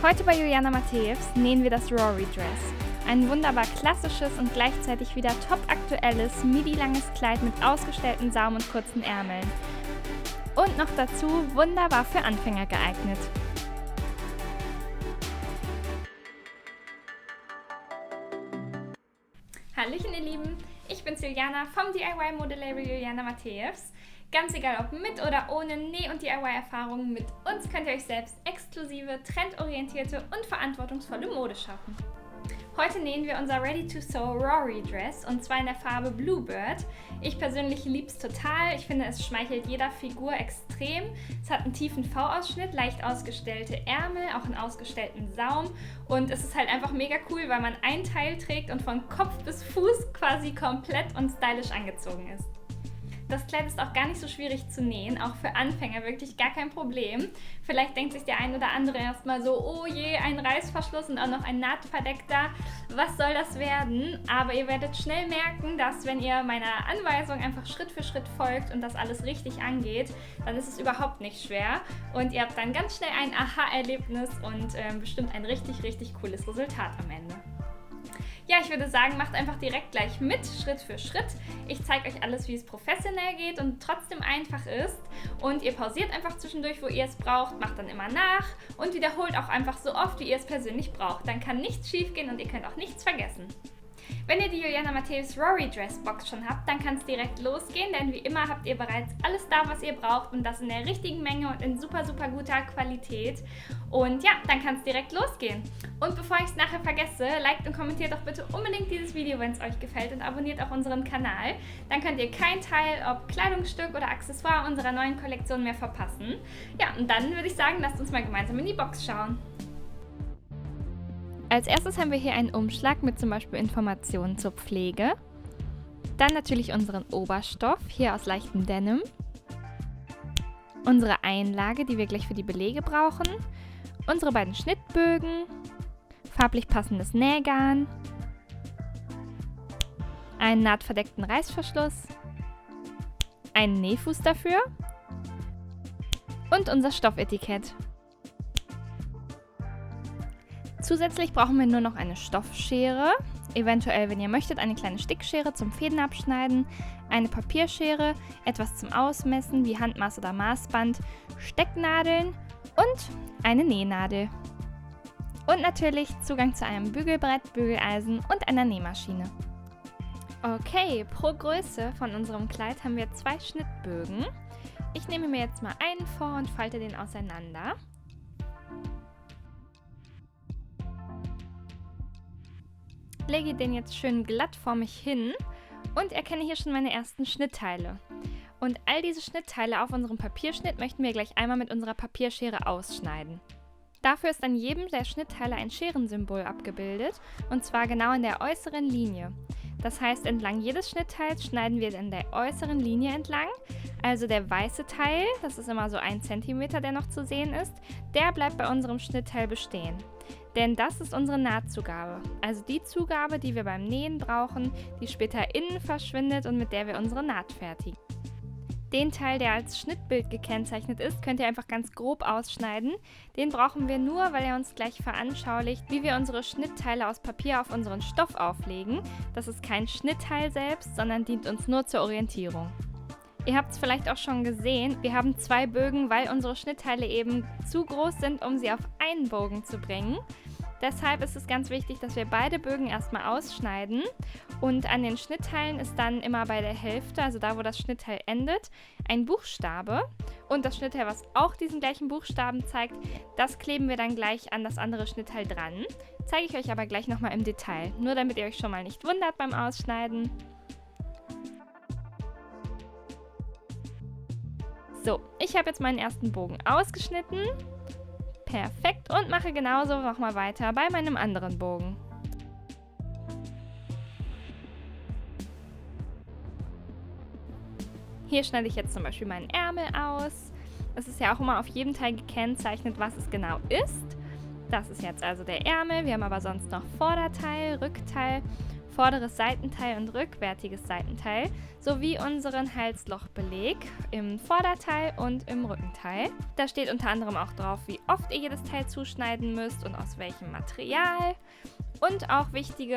Heute bei Juliana Matejevs nähen wir das Rory Dress. Ein wunderbar klassisches und gleichzeitig wieder top aktuelles, midi-langes Kleid mit ausgestellten Saum und kurzen Ärmeln. Und noch dazu wunderbar für Anfänger geeignet. Hallöchen ihr Lieben, ich bin's Juliana vom DIY-Modelabel Juliana Matejevs. Ganz egal ob mit oder ohne Näh- und DIY-Erfahrungen, mit uns könnt ihr euch selbst exklusive, trendorientierte und verantwortungsvolle Mode schaffen. Heute nähen wir unser Ready-to-Sew Rory Dress und zwar in der Farbe Bluebird. Ich persönlich liebe es total, ich finde es schmeichelt jeder Figur extrem. Es hat einen tiefen V-Ausschnitt, leicht ausgestellte Ärmel, auch einen ausgestellten Saum und es ist halt einfach mega cool, weil man ein Teil trägt und von Kopf bis Fuß quasi komplett und stylisch angezogen ist. Das Kleid ist auch gar nicht so schwierig zu nähen, auch für Anfänger wirklich gar kein Problem. Vielleicht denkt sich der ein oder andere erstmal so, oh je, ein Reißverschluss und auch noch ein nahtverdeckter, was soll das werden? Aber ihr werdet schnell merken, dass wenn ihr meiner Anweisung einfach Schritt für Schritt folgt und das alles richtig angeht, dann ist es überhaupt nicht schwer und ihr habt dann ganz schnell ein Aha-Erlebnis und bestimmt ein richtig, richtig cooles Resultat am Ende. Ja, ich würde sagen, macht einfach direkt gleich mit, Schritt für Schritt. Ich zeige euch alles, wie es professionell geht und trotzdem einfach ist. Und ihr pausiert einfach zwischendurch, wo ihr es braucht, macht dann immer nach und wiederholt auch einfach so oft, wie ihr es persönlich braucht. Dann kann nichts schief gehen und ihr könnt auch nichts vergessen. Wenn ihr die Juliana Matejevs Rory Dress Box schon habt, dann kann es direkt losgehen, denn wie immer habt ihr bereits alles da, was ihr braucht und das in der richtigen Menge und in super, super guter Qualität. Und ja, dann kann es direkt losgehen. Und bevor ich es nachher vergesse, liked und kommentiert doch bitte unbedingt dieses Video, wenn es euch gefällt und abonniert auch unseren Kanal. Dann könnt ihr kein Teil, ob Kleidungsstück oder Accessoire unserer neuen Kollektion mehr verpassen. Ja, und dann würde ich sagen, lasst uns mal gemeinsam in die Box schauen. Als erstes haben wir hier einen Umschlag mit zum Beispiel Informationen zur Pflege. Dann natürlich unseren Oberstoff, hier aus leichtem Denim. Unsere Einlage, die wir gleich für die Belege brauchen. Unsere beiden Schnittbögen. Farblich passendes Nähgarn. Einen nahtverdeckten Reißverschluss. Einen Nähfuß dafür. Und unser Stoffetikett. Zusätzlich brauchen wir nur noch eine Stoffschere, eventuell, wenn ihr möchtet, eine kleine Stickschere zum Fäden abschneiden, eine Papierschere, etwas zum Ausmessen wie Handmaß oder Maßband, Stecknadeln und eine Nähnadel. Und natürlich Zugang zu einem Bügelbrett, Bügeleisen und einer Nähmaschine. Okay, pro Größe von unserem Kleid haben wir 2 Schnittbögen. Ich nehme mir jetzt mal einen vor und falte den auseinander. Lege den jetzt schön glatt vor mich hin und erkenne hier schon meine ersten Schnittteile. Und all diese Schnittteile auf unserem Papierschnitt möchten wir gleich einmal mit unserer Papierschere ausschneiden. Dafür ist an jedem der Schnittteile ein Scherensymbol abgebildet und zwar genau in der äußeren Linie. Das heißt, entlang jedes Schnittteils schneiden wir in der äußeren Linie entlang. Also der weiße Teil, das ist immer so 1 cm, der noch zu sehen ist, der bleibt bei unserem Schnittteil bestehen. Denn das ist unsere Nahtzugabe, also die Zugabe, die wir beim Nähen brauchen, die später innen verschwindet und mit der wir unsere Naht fertigen. Den Teil, der als Schnittbild gekennzeichnet ist, könnt ihr einfach ganz grob ausschneiden. Den brauchen wir nur, weil er uns gleich veranschaulicht, wie wir unsere Schnittteile aus Papier auf unseren Stoff auflegen. Das ist kein Schnittteil selbst, sondern dient uns nur zur Orientierung. Ihr habt es vielleicht auch schon gesehen, wir haben 2 Bögen, weil unsere Schnittteile eben zu groß sind, um sie auf einen Bogen zu bringen. Deshalb ist es ganz wichtig, dass wir beide Bögen erstmal ausschneiden und an den Schnittteilen ist dann immer bei der Hälfte, also da wo das Schnittteil endet, ein Buchstabe und das Schnittteil, was auch diesen gleichen Buchstaben zeigt, das kleben wir dann gleich an das andere Schnittteil dran. Zeige ich euch aber gleich nochmal im Detail, nur damit ihr euch schon mal nicht wundert beim Ausschneiden. So, ich habe jetzt meinen ersten Bogen ausgeschnitten. Perfekt und mache genauso nochmal weiter bei meinem anderen Bogen. Hier schneide ich jetzt zum Beispiel meinen Ärmel aus. Es ist ja auch immer auf jedem Teil gekennzeichnet, was es genau ist. Das ist jetzt also der Ärmel. Wir haben aber sonst noch Vorderteil, Rückteil. vorderes Seitenteil und rückwärtiges Seitenteil sowie unseren Halslochbeleg im Vorderteil und im Rückenteil. Da steht unter anderem auch drauf, wie oft ihr jedes Teil zuschneiden müsst und aus welchem Material. Und auch wichtige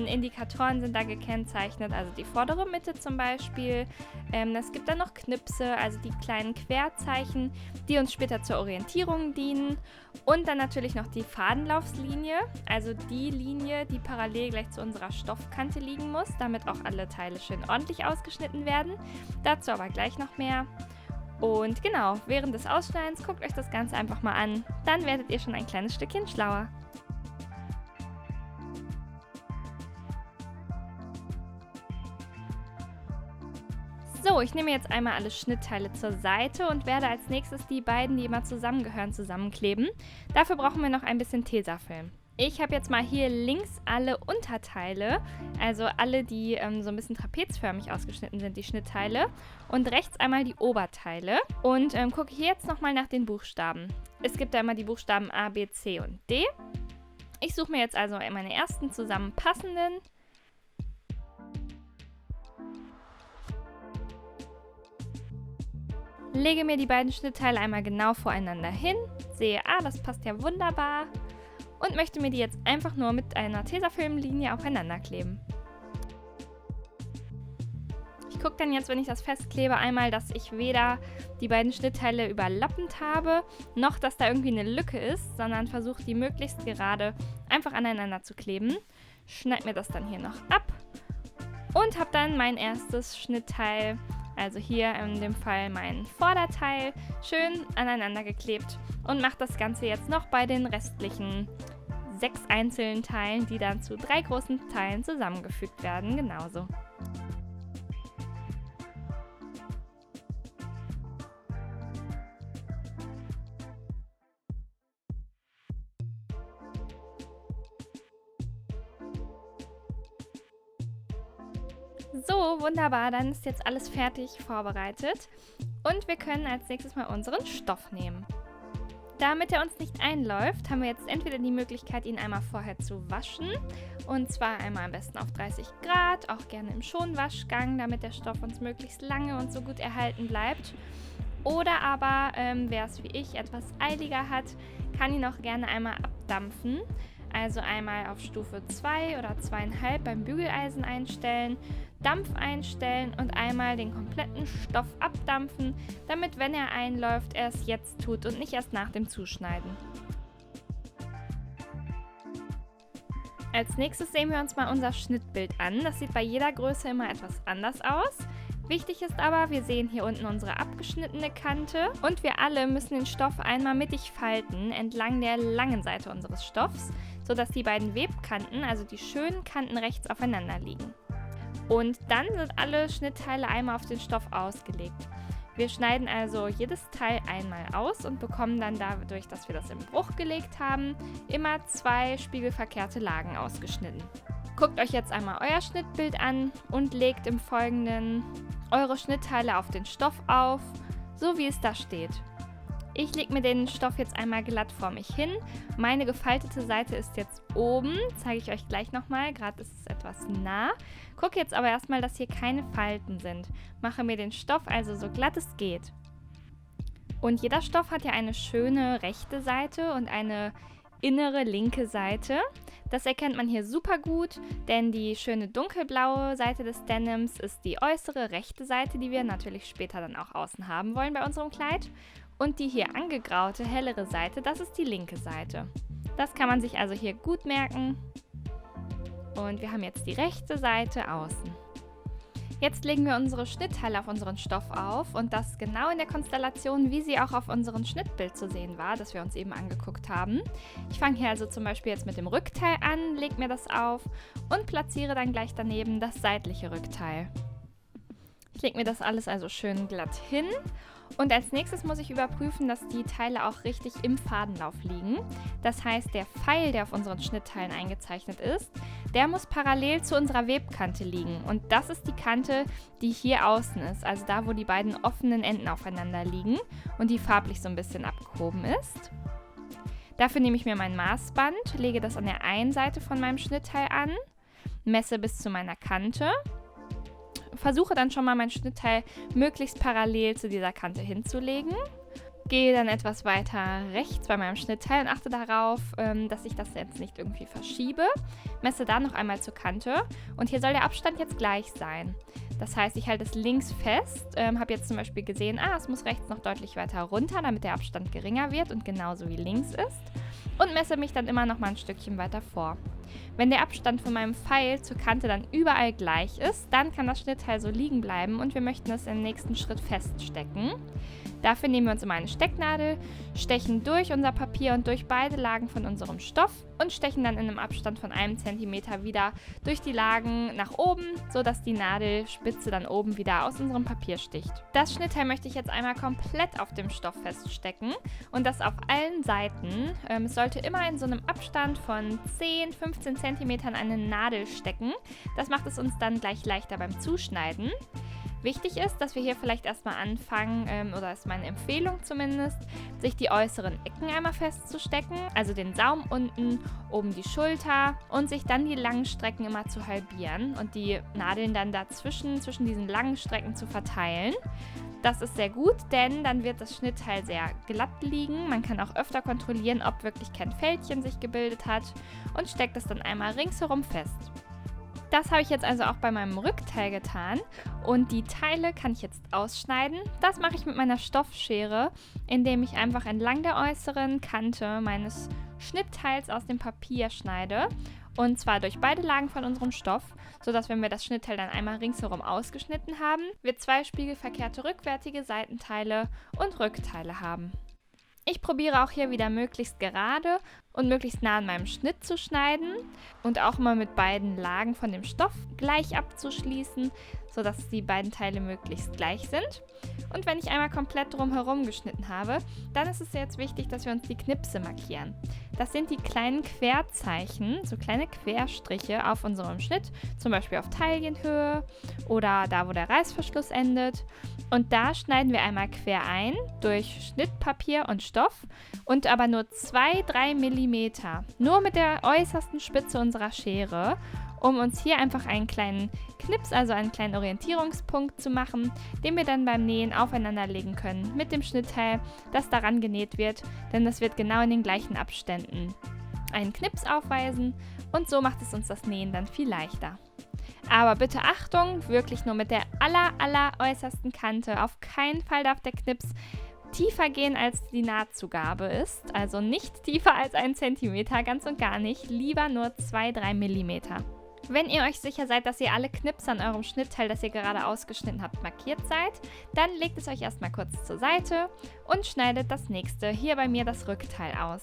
Indikatoren sind da gekennzeichnet, also die vordere Mitte zum Beispiel. Es gibt dann noch Knipse, also die kleinen Querzeichen, die uns später zur Orientierung dienen. Und dann natürlich noch die Fadenlaufslinie, also die Linie, die parallel gleich zu unserer Stoffkante liegen muss, damit auch alle Teile schön ordentlich ausgeschnitten werden. Dazu aber gleich noch mehr. Und genau, während des Ausschneidens guckt euch das Ganze einfach mal an, dann werdet ihr schon ein kleines Stückchen schlauer. So, ich nehme jetzt einmal alle Schnittteile zur Seite und werde als nächstes die beiden, die immer zusammengehören, zusammenkleben. Dafür brauchen wir noch ein bisschen Tesafilm. Ich habe jetzt mal hier links alle Unterteile, also alle, die so ein bisschen trapezförmig ausgeschnitten sind, die Schnittteile. Und rechts einmal die Oberteile. Und gucke hier jetzt nochmal nach den Buchstaben. Es gibt da immer die Buchstaben A, B, C und D. Ich suche mir jetzt also meine ersten zusammenpassenden. Lege mir die beiden Schnittteile einmal genau voreinander hin, sehe, das passt ja wunderbar und möchte mir die jetzt einfach nur mit einer Tesafilmlinie aufeinander kleben. Ich gucke dann jetzt, wenn ich das festklebe, einmal, dass ich weder die beiden Schnittteile überlappend habe, noch dass da irgendwie eine Lücke ist, sondern versuche die möglichst gerade einfach aneinander zu kleben. Schneide mir das dann hier noch ab und habe dann mein erstes Schnittteil, also hier in dem Fall mein Vorderteil, schön aneinander geklebt und mache das Ganze jetzt noch bei den restlichen 6 einzelnen Teilen, die dann zu 3 großen Teilen zusammengefügt werden, genauso. So, wunderbar, dann ist jetzt alles fertig vorbereitet und wir können als nächstes mal unseren Stoff nehmen. Damit er uns nicht einläuft, haben wir jetzt entweder die Möglichkeit, ihn einmal vorher zu waschen, und zwar einmal am besten auf 30 Grad, auch gerne im Schonwaschgang, damit der Stoff uns möglichst lange und so gut erhalten bleibt. Oder aber, wer es wie ich etwas eiliger hat, kann ihn auch gerne einmal abdampfen. Also einmal auf Stufe 2 oder 2,5 beim Bügeleisen einstellen, Dampf einstellen und einmal den kompletten Stoff abdampfen, damit, wenn er einläuft, er es jetzt tut und nicht erst nach dem Zuschneiden. Als nächstes sehen wir uns mal unser Schnittbild an. Das sieht bei jeder Größe immer etwas anders aus. Wichtig ist aber, wir sehen hier unten unsere abgeschnittene Kante und wir alle müssen den Stoff einmal mittig falten entlang der langen Seite unseres Stoffs, sodass die beiden Webkanten, also die schönen Kanten rechts aufeinander liegen. Und dann sind alle Schnittteile einmal auf den Stoff ausgelegt. Wir schneiden also jedes Teil einmal aus und bekommen dann dadurch, dass wir das im Bruch gelegt haben, immer 2 spiegelverkehrte Lagen ausgeschnitten. Guckt euch jetzt einmal euer Schnittbild an und legt im Folgenden eure Schnittteile auf den Stoff auf, so wie es da steht. Ich lege mir den Stoff jetzt einmal glatt vor mich hin. Meine gefaltete Seite ist jetzt oben, zeige ich euch gleich nochmal, gerade ist es etwas nah. Gucke jetzt aber erstmal, dass hier keine Falten sind. Mache mir den Stoff also so glatt es geht. Und jeder Stoff hat ja eine schöne rechte Seite und eine innere linke Seite. Das erkennt man hier super gut, denn die schöne dunkelblaue Seite des Denims ist die äußere rechte Seite, die wir natürlich später dann auch außen haben wollen bei unserem Kleid. Und die hier angegraute, hellere Seite, das ist die linke Seite. Das kann man sich also hier gut merken. Und wir haben jetzt die rechte Seite außen. Jetzt legen wir unsere Schnittteile auf unseren Stoff auf und das genau in der Konstellation, wie sie auch auf unserem Schnittbild zu sehen war, das wir uns eben angeguckt haben. Ich fange hier also zum Beispiel jetzt mit dem Rückteil an, lege mir das auf und platziere dann gleich daneben das seitliche Rückteil. Ich lege mir das alles also schön glatt hin. Und als nächstes muss ich überprüfen, dass die Teile auch richtig im Fadenlauf liegen. Das heißt, der Pfeil, der auf unseren Schnittteilen eingezeichnet ist, der muss parallel zu unserer Webkante liegen. Und das ist die Kante, die hier außen ist, also da, wo die beiden offenen Enden aufeinander liegen und die farblich so ein bisschen abgehoben ist. Dafür nehme ich mir mein Maßband, lege das an der einen Seite von meinem Schnittteil an. messe bis zu meiner Kante, versuche dann schon mal mein Schnittteil möglichst parallel zu dieser Kante hinzulegen. Gehe dann etwas weiter rechts bei meinem Schnittteil und achte darauf, dass ich das jetzt nicht irgendwie verschiebe. Messe da noch einmal zur Kante und hier soll der Abstand jetzt gleich sein. Das heißt, ich halte es links fest, habe jetzt zum Beispiel gesehen, es muss rechts noch deutlich weiter runter, damit der Abstand geringer wird und genauso wie links ist. Und messe mich dann immer noch mal ein Stückchen weiter vor. Wenn der Abstand von meinem Pfeil zur Kante dann überall gleich ist, dann kann das Schnittteil so liegen bleiben und wir möchten es im nächsten Schritt feststecken. Dafür nehmen wir uns immer eine Stecknadel, stechen durch unser Papier und durch beide Lagen von unserem Stoff und stechen dann in einem Abstand von 1 cm wieder durch die Lagen nach oben, sodass die Nadelspitze dann oben wieder aus unserem Papier sticht. Das Schnittteil möchte ich jetzt einmal komplett auf dem Stoff feststecken und das auf allen Seiten. Es sollte immer in so einem Abstand von 10-15 cm eine Nadel stecken. Das macht es uns dann gleich leichter beim Zuschneiden. Wichtig ist, dass wir hier vielleicht erstmal anfangen, oder ist meine Empfehlung zumindest, sich die äußeren Ecken einmal festzustecken, also den Saum unten, oben die Schulter und sich dann die langen Strecken immer zu halbieren und die Nadeln dann dazwischen, zwischen diesen langen Strecken zu verteilen. Das ist sehr gut, denn dann wird das Schnittteil sehr glatt liegen. Man kann auch öfter kontrollieren, ob wirklich kein Fältchen sich gebildet hat und steckt es dann einmal ringsherum fest. Das habe ich jetzt also auch bei meinem Rückteil getan und die Teile kann ich jetzt ausschneiden. Das mache ich mit meiner Stoffschere, indem ich einfach entlang der äußeren Kante meines Schnittteils aus dem Papier schneide und zwar durch beide Lagen von unserem Stoff, sodass, wenn wir das Schnittteil dann einmal ringsherum ausgeschnitten haben, wir 2 spiegelverkehrte rückwärtige Seitenteile und Rückteile haben. Ich probiere auch hier wieder möglichst gerade und möglichst nah an meinem Schnitt zu schneiden und auch mal mit beiden Lagen von dem Stoff gleich abzuschließen, sodass die beiden Teile möglichst gleich sind. Und wenn ich einmal komplett drumherum geschnitten habe, dann ist es jetzt wichtig, dass wir uns die Knipse markieren. Das sind die kleinen Querzeichen, so kleine Querstriche auf unserem Schnitt, zum Beispiel auf Taillenhöhe oder da, wo der Reißverschluss endet. Und da schneiden wir einmal quer ein durch Schnittpapier und Stoff und aber nur 2-3 mm, nur mit der äußersten Spitze unserer Schere, um uns hier einfach einen kleinen Knips, also einen kleinen Orientierungspunkt zu machen, den wir dann beim Nähen aufeinander legen können mit dem Schnittteil, das daran genäht wird, denn das wird genau in den gleichen Abständen einen Knips aufweisen und so macht es uns das Nähen dann viel leichter. Aber bitte Achtung, wirklich nur mit der aller äußersten Kante. Auf keinen Fall darf der Knips tiefer gehen, als die Nahtzugabe ist. Also nicht tiefer als 1 cm, ganz und gar nicht. Lieber nur 2-3 mm. Wenn ihr euch sicher seid, dass ihr alle Knips an eurem Schnittteil, das ihr gerade ausgeschnitten habt, markiert seid, dann legt es euch erstmal kurz zur Seite und schneidet das nächste, hier bei mir das Rückteil aus.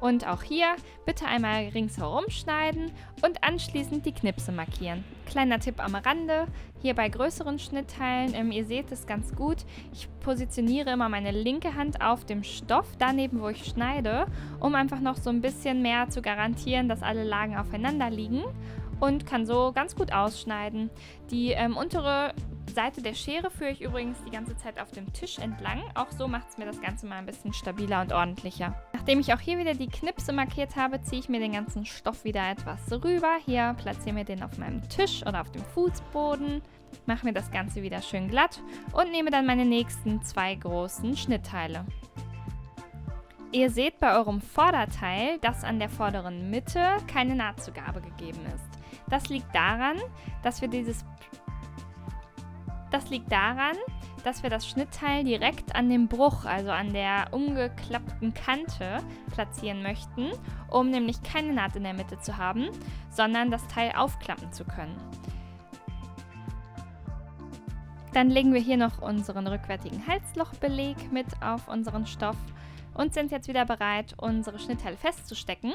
Und auch hier bitte einmal ringsherum schneiden und anschließend die Knipse markieren. Kleiner Tipp am Rande, hier bei größeren Schnittteilen, ihr seht es ganz gut, ich positioniere immer meine linke Hand auf dem Stoff, daneben wo ich schneide, um einfach noch so ein bisschen mehr zu garantieren, dass alle Lagen aufeinander liegen und kann so ganz gut ausschneiden. Die untere Seite der Schere führe ich übrigens die ganze Zeit auf dem Tisch entlang. Auch so macht es mir das Ganze mal ein bisschen stabiler und ordentlicher. Nachdem ich auch hier wieder die Knipse markiert habe, ziehe ich mir den ganzen Stoff wieder etwas rüber. Hier platziere mir den auf meinem Tisch oder auf dem Fußboden. Mache mir das Ganze wieder schön glatt und nehme dann meine nächsten 2 großen Schnittteile. Ihr seht bei eurem Vorderteil, dass an der vorderen Mitte keine Nahtzugabe gegeben ist. Das liegt daran, dass wir das Schnittteil direkt an dem Bruch, also an der umgeklappten Kante, platzieren möchten, um nämlich keine Naht in der Mitte zu haben, sondern das Teil aufklappen zu können. Dann legen wir hier noch unseren rückwärtigen Halslochbeleg mit auf unseren Stoff und sind jetzt wieder bereit, unsere Schnittteile festzustecken.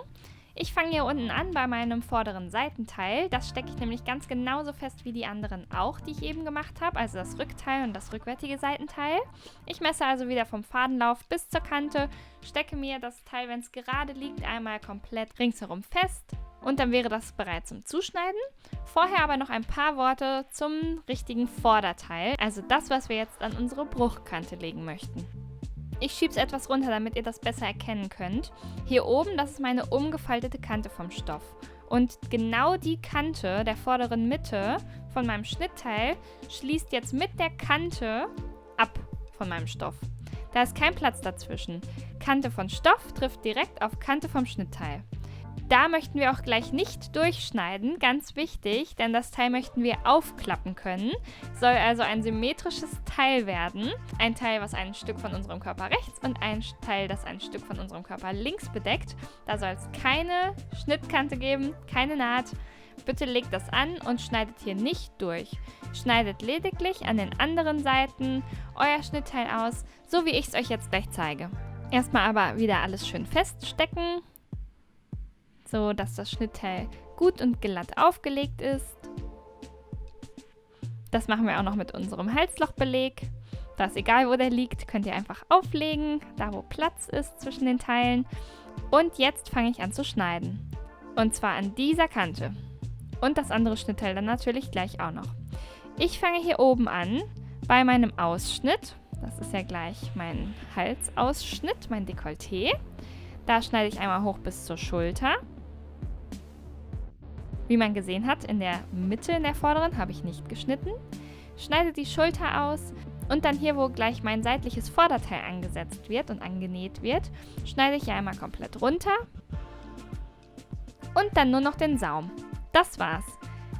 Ich fange hier unten an bei meinem vorderen Seitenteil. Das stecke ich nämlich ganz genauso fest wie die anderen auch, die ich eben gemacht habe, also das Rückteil und das rückwärtige Seitenteil. Ich messe also wieder vom Fadenlauf bis zur Kante, stecke mir das Teil, wenn es gerade liegt, einmal komplett ringsherum fest und dann wäre das bereit zum Zuschneiden. Vorher aber noch ein paar Worte zum richtigen Vorderteil, also das, was wir jetzt an unsere Bruchkante legen möchten. Ich schiebe es etwas runter, damit ihr das besser erkennen könnt. Hier oben, das ist meine umgefaltete Kante vom Stoff. Und genau die Kante der vorderen Mitte von meinem Schnittteil schließt jetzt mit der Kante ab von meinem Stoff. Da ist kein Platz dazwischen. Kante von Stoff trifft direkt auf Kante vom Schnittteil. Da möchten wir auch gleich nicht durchschneiden, ganz wichtig, denn das Teil möchten wir aufklappen können. Soll also ein symmetrisches Teil werden. Ein Teil, was ein Stück von unserem Körper rechts und ein Teil, das ein Stück von unserem Körper links bedeckt. Da soll es keine Schnittkante geben, keine Naht. Bitte legt das an und schneidet hier nicht durch. Schneidet lediglich an den anderen Seiten euer Schnittteil aus, so wie ich es euch jetzt gleich zeige. Erstmal aber wieder alles schön feststecken, so dass das Schnittteil gut und glatt aufgelegt ist. Das machen wir auch noch mit unserem Halslochbeleg. Da ist egal, wo der liegt, könnt ihr einfach auflegen, da wo Platz ist zwischen den Teilen. Und jetzt fange ich an zu schneiden. Und zwar an dieser Kante. Und das andere Schnittteil dann natürlich gleich auch noch. Ich fange hier oben an, bei meinem Ausschnitt. Das ist ja gleich mein Halsausschnitt, mein Dekolleté. Da schneide ich einmal hoch bis zur Schulter. Wie man gesehen hat, in der Mitte, in der vorderen, habe ich nicht geschnitten. Schneide die Schulter aus und dann hier, wo gleich mein seitliches Vorderteil angesetzt wird und angenäht wird, schneide ich hier einmal komplett runter. Und dann nur noch den Saum. Das war's.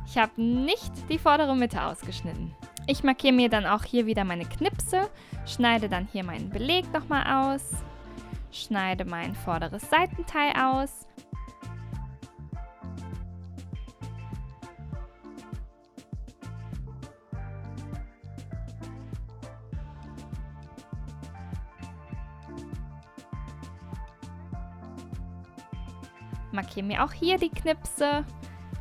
Ich habe nicht die vordere Mitte ausgeschnitten. Ich markiere mir dann auch hier wieder meine Knipse, schneide dann hier meinen Beleg nochmal aus, schneide mein vorderes Seitenteil aus. Markiere mir auch hier die Knipse.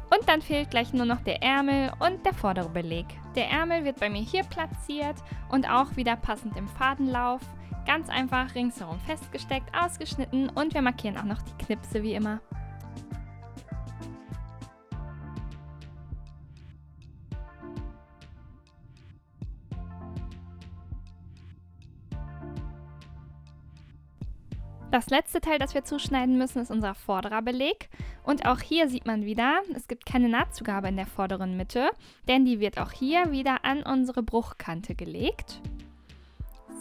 Und dann fehlt gleich nur noch der Ärmel und der vordere Beleg. Der Ärmel wird bei mir hier platziert und auch wieder passend im Fadenlauf. Ganz einfach ringsherum festgesteckt, ausgeschnitten und wir markieren auch noch die Knipse wie immer. Das letzte Teil, das wir zuschneiden müssen, ist unser vorderer Beleg. Und auch hier sieht man wieder, es gibt keine Nahtzugabe in der vorderen Mitte, denn die wird auch hier wieder an unsere Bruchkante gelegt.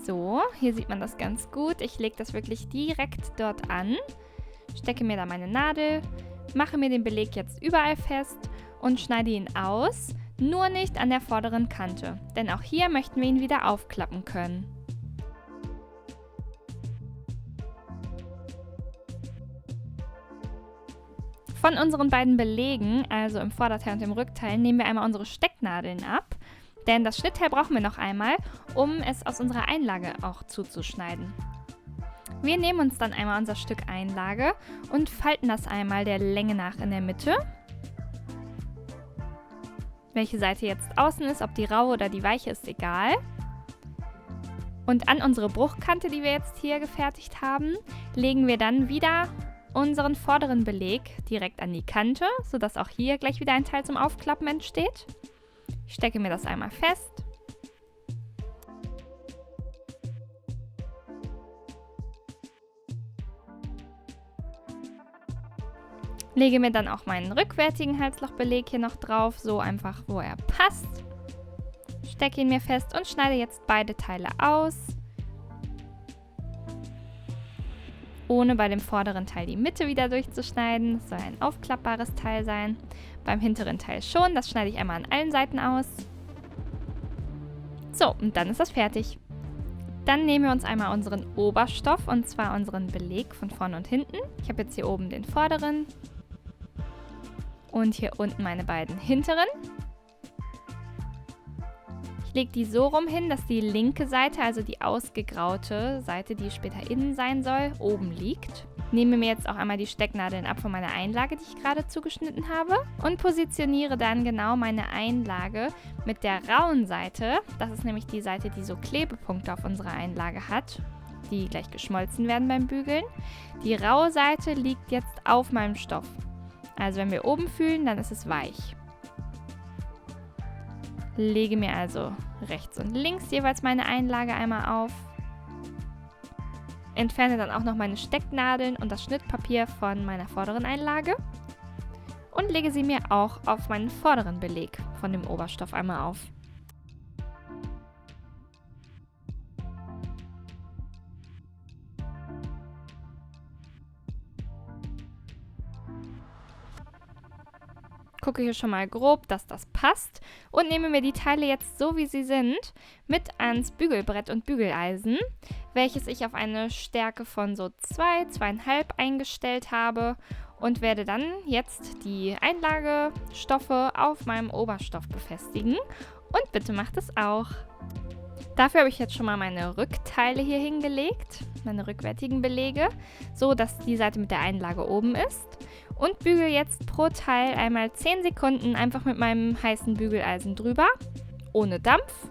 So, hier sieht man das ganz gut. Ich lege das wirklich direkt dort an, stecke mir da meine Nadel, mache mir den Beleg jetzt überall fest und schneide ihn aus, nur nicht an der vorderen Kante, denn auch hier möchten wir ihn wieder aufklappen können. Von unseren beiden Belegen, also im Vorderteil und im Rückteil, nehmen wir einmal unsere Stecknadeln ab, denn das Schnittteil brauchen wir noch einmal, um es aus unserer Einlage auch zuzuschneiden. Wir nehmen uns dann einmal unser Stück Einlage und falten das einmal der Länge nach in der Mitte. Welche Seite jetzt außen ist, ob die raue oder die weiche, ist egal. Und an unsere Bruchkante, die wir jetzt hier gefertigt haben, legen wir dann wieder unseren vorderen Beleg direkt an die Kante, sodass auch hier gleich wieder ein Teil zum Aufklappen entsteht. Ich stecke mir das einmal fest. Lege mir dann auch meinen rückwärtigen Halslochbeleg hier noch drauf, so einfach, wo er passt. Stecke ihn mir fest und schneide jetzt beide Teile aus. Ohne bei dem vorderen Teil die Mitte wieder durchzuschneiden. Das soll ein aufklappbares Teil sein. Beim hinteren Teil schon. Das schneide ich einmal an allen Seiten aus. So, und dann ist das fertig. Dann nehmen wir uns einmal unseren Oberstoff, und zwar unseren Beleg von vorne und hinten. Ich habe jetzt hier oben den vorderen und hier unten meine beiden hinteren. Ich lege die so rum hin, dass die linke Seite, also die ausgegraute Seite, die später innen sein soll, oben liegt. Nehme mir jetzt auch einmal die Stecknadeln ab von meiner Einlage, die ich gerade zugeschnitten habe, und positioniere dann genau meine Einlage mit der rauen Seite. Das ist nämlich die Seite, die so Klebepunkte auf unserer Einlage hat, die gleich geschmolzen werden beim Bügeln. Die raue Seite liegt jetzt auf meinem Stoff. Also wenn wir oben fühlen, dann ist es weich. Lege mir also rechts und links jeweils meine Einlage einmal auf. Entferne dann auch noch meine Stecknadeln und das Schnittpapier von meiner vorderen Einlage. und lege sie mir auch auf meinen vorderen Beleg von dem Oberstoff einmal auf. Gucke hier schon mal grob, dass das passt und nehme mir die Teile jetzt so wie sie sind mit ans Bügelbrett und Bügeleisen, welches ich auf eine Stärke von so 2,5 eingestellt habe und werde dann jetzt die Einlagestoffe auf meinem Oberstoff befestigen und bitte macht es auch. Dafür habe ich jetzt schon mal meine Rückteile hier hingelegt, meine rückwärtigen Belege, so dass die Seite mit der Einlage oben ist. Und bügel jetzt pro Teil einmal 10 Sekunden einfach mit meinem heißen Bügeleisen drüber, ohne Dampf.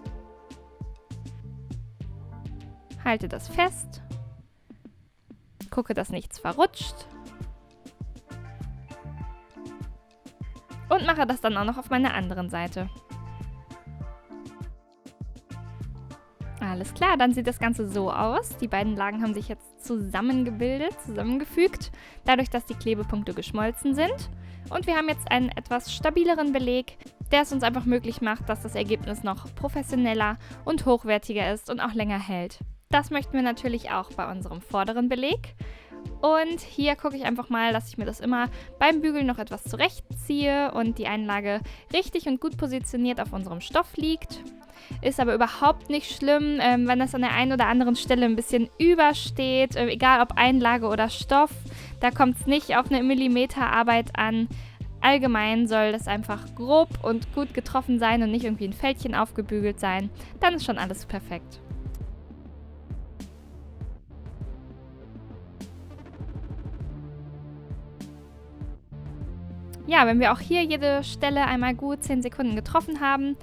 Halte das fest. Gucke, dass nichts verrutscht. Und mache das dann auch noch auf meiner anderen Seite. Alles klar, dann sieht das Ganze so aus. Die beiden Lagen haben sich jetzt zusammengefügt, dadurch, dass die Klebepunkte geschmolzen sind. Und wir haben jetzt einen etwas stabileren Beleg, der es uns einfach möglich macht, dass das Ergebnis noch professioneller und hochwertiger ist und auch länger hält. Das möchten wir natürlich auch bei unserem vorderen Beleg. Und hier gucke ich einfach mal, dass ich mir das immer beim Bügeln noch etwas zurechtziehe und die Einlage richtig und gut positioniert auf unserem Stoff liegt. Ist aber überhaupt nicht schlimm, wenn das an der einen oder anderen Stelle ein bisschen übersteht, egal ob Einlage oder Stoff. Da kommt es nicht auf eine Millimeterarbeit an. Allgemein soll das einfach grob und gut getroffen sein und nicht irgendwie ein Fältchen aufgebügelt sein. Dann ist schon alles perfekt. Ja, wenn wir auch hier jede Stelle einmal gut 10 Sekunden getroffen haben,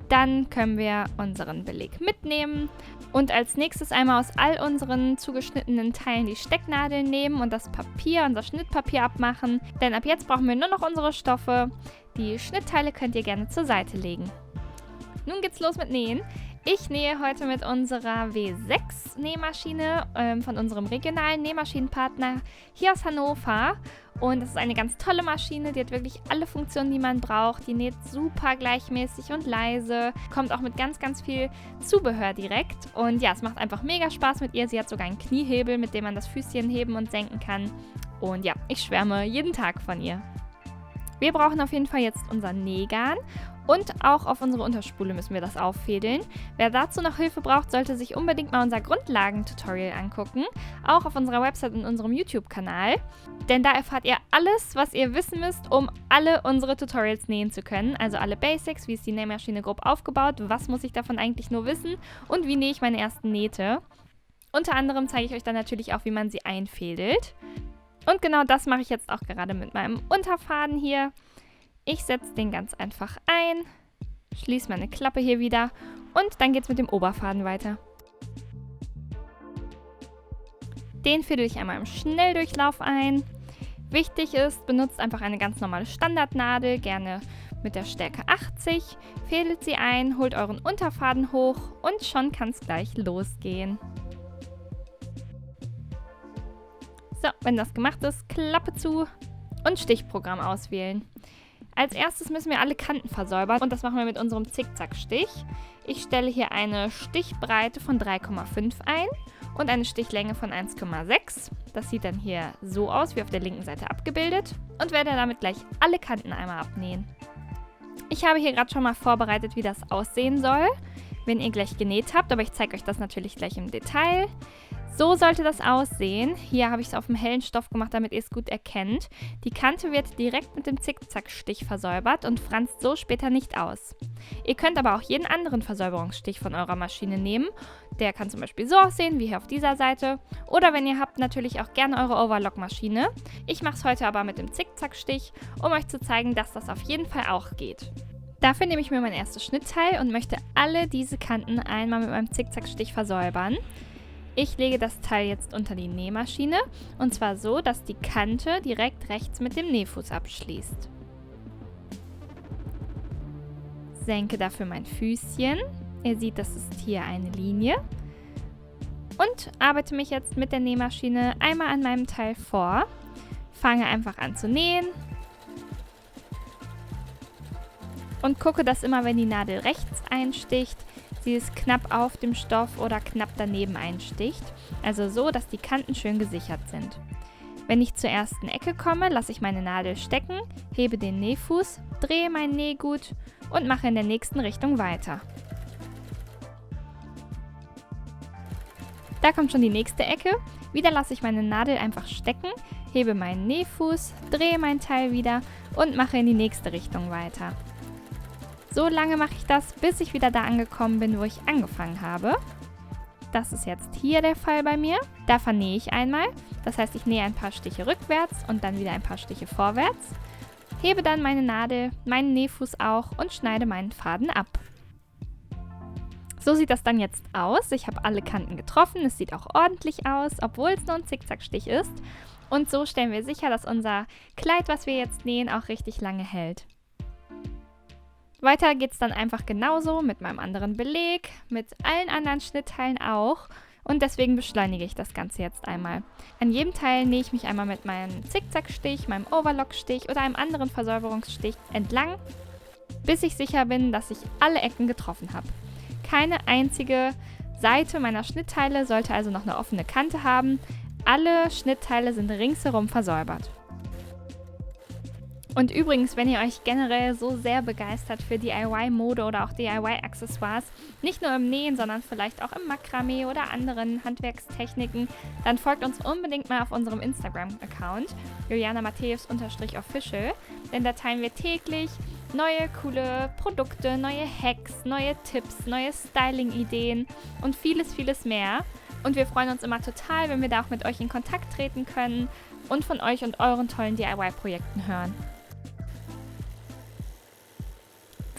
dann können wir unseren Beleg mitnehmen und als nächstes einmal aus all unseren zugeschnittenen Teilen die Stecknadeln nehmen und das Papier, unser Schnittpapier abmachen. Denn ab jetzt brauchen wir nur noch unsere Stoffe. Die Schnittteile könnt ihr gerne zur Seite legen. Nun geht's los mit Nähen. Ich nähe heute mit unserer W6 Nähmaschine von unserem regionalen Nähmaschinenpartner hier aus Hannover. Und das ist eine ganz tolle Maschine, die hat wirklich alle Funktionen, die man braucht. Die näht super gleichmäßig und leise, kommt auch mit ganz, ganz viel Zubehör direkt. Und ja, es macht einfach mega Spaß mit ihr. Sie hat sogar einen Kniehebel, mit dem man das Füßchen heben und senken kann. Und ja, ich schwärme jeden Tag von ihr. Wir brauchen auf jeden Fall jetzt unser Nähgarn und auch auf unsere Unterspule müssen wir das auffädeln. Wer dazu noch Hilfe braucht, sollte sich unbedingt mal unser Grundlagen-Tutorial angucken, auch auf unserer Website und unserem YouTube-Kanal. Denn da erfahrt ihr alles, was ihr wissen müsst, um alle unsere Tutorials nähen zu können. Also alle Basics, wie ist die Nähmaschine grob aufgebaut, was muss ich davon eigentlich nur wissen und wie nähe ich meine ersten Nähte. Unter anderem zeige ich euch dann natürlich auch, wie man sie einfädelt. Und genau das mache ich jetzt auch gerade mit meinem Unterfaden hier. Ich setze den ganz einfach ein, schließe meine Klappe hier wieder und dann geht es mit dem Oberfaden weiter. Den fädel ich einmal im Schnelldurchlauf ein. Wichtig ist, benutzt einfach eine ganz normale Standardnadel, gerne mit der Stärke 80. Fädelt sie ein, holt euren Unterfaden hoch und schon kann es gleich losgehen. So, wenn das gemacht ist, Klappe zu und Stichprogramm auswählen. Als erstes müssen wir alle Kanten versäubern und das machen wir mit unserem Zickzackstich. Ich stelle hier eine Stichbreite von 3,5 ein und eine Stichlänge von 1,6. Das sieht dann hier so aus, wie auf der linken Seite abgebildet und werde damit gleich alle Kanten einmal abnähen. Ich habe hier gerade schon mal vorbereitet, wie das aussehen soll, wenn ihr gleich genäht habt, aber ich zeige euch das natürlich gleich im Detail. So sollte das aussehen. Hier habe ich es auf dem hellen Stoff gemacht, damit ihr es gut erkennt. Die Kante wird direkt mit dem Zickzackstich versäubert und franzt so später nicht aus. Ihr könnt aber auch jeden anderen Versäuberungsstich von eurer Maschine nehmen. Der kann zum Beispiel so aussehen, wie hier auf dieser Seite. Oder wenn ihr habt, natürlich auch gerne eure Overlock-Maschine. Ich mache es heute aber mit dem Zickzackstich, um euch zu zeigen, dass das auf jeden Fall auch geht. Dafür nehme ich mir mein erstes Schnittteil und möchte alle diese Kanten einmal mit meinem Zickzackstich versäubern. Ich lege das Teil jetzt unter die Nähmaschine und zwar so, dass die Kante direkt rechts mit dem Nähfuß abschließt. Senke dafür mein Füßchen. Ihr seht, das ist hier eine Linie. Und arbeite mich jetzt mit der Nähmaschine einmal an meinem Teil vor. Fange einfach an zu nähen. und gucke, dass immer, wenn die Nadel rechts einsticht, sie es knapp auf dem Stoff oder knapp daneben einsticht. Also so, dass die Kanten schön gesichert sind. Wenn ich zur ersten Ecke komme, lasse ich meine Nadel stecken, hebe den Nähfuß, drehe mein Nähgut und mache in der nächsten Richtung weiter. Da kommt schon die nächste Ecke. Wieder lasse ich meine Nadel einfach stecken, hebe meinen Nähfuß, drehe mein Teil wieder und mache in die nächste Richtung weiter. So lange mache ich das, bis ich wieder da angekommen bin, wo ich angefangen habe. Das ist jetzt hier der Fall bei mir. Da vernähe ich einmal. Das heißt, ich nähe ein paar Stiche rückwärts und dann wieder ein paar Stiche vorwärts. Hebe dann meine Nadel, meinen Nähfuß auch und schneide meinen Faden ab. So sieht das dann jetzt aus. Ich habe alle Kanten getroffen. Es sieht auch ordentlich aus, obwohl es nur ein Zickzackstich ist. Und so stellen wir sicher, dass unser Kleid, was wir jetzt nähen, auch richtig lange hält. Weiter geht es dann einfach genauso mit meinem anderen Beleg, mit allen anderen Schnittteilen auch. Und deswegen beschleunige ich das Ganze jetzt einmal. An jedem Teil nähe ich mich einmal mit meinem Zickzackstich, meinem Overlockstich oder einem anderen Versäuberungsstich entlang, bis ich sicher bin, dass ich alle Ecken getroffen habe. Keine einzige Seite meiner Schnittteile sollte also noch eine offene Kante haben. Alle Schnittteile sind ringsherum versäubert. Und übrigens, wenn ihr euch generell so sehr begeistert für DIY-Mode oder auch DIY-Accessoires, nicht nur im Nähen, sondern vielleicht auch im Makramee oder anderen Handwerkstechniken, dann folgt uns unbedingt mal auf unserem Instagram-Account, julianamatheus_official, denn da teilen wir täglich neue coole Produkte, neue Hacks, neue Tipps, neue Styling-Ideen und vieles, vieles mehr. Und wir freuen uns immer total, wenn wir da auch mit euch in Kontakt treten können und von euch und euren tollen DIY-Projekten hören.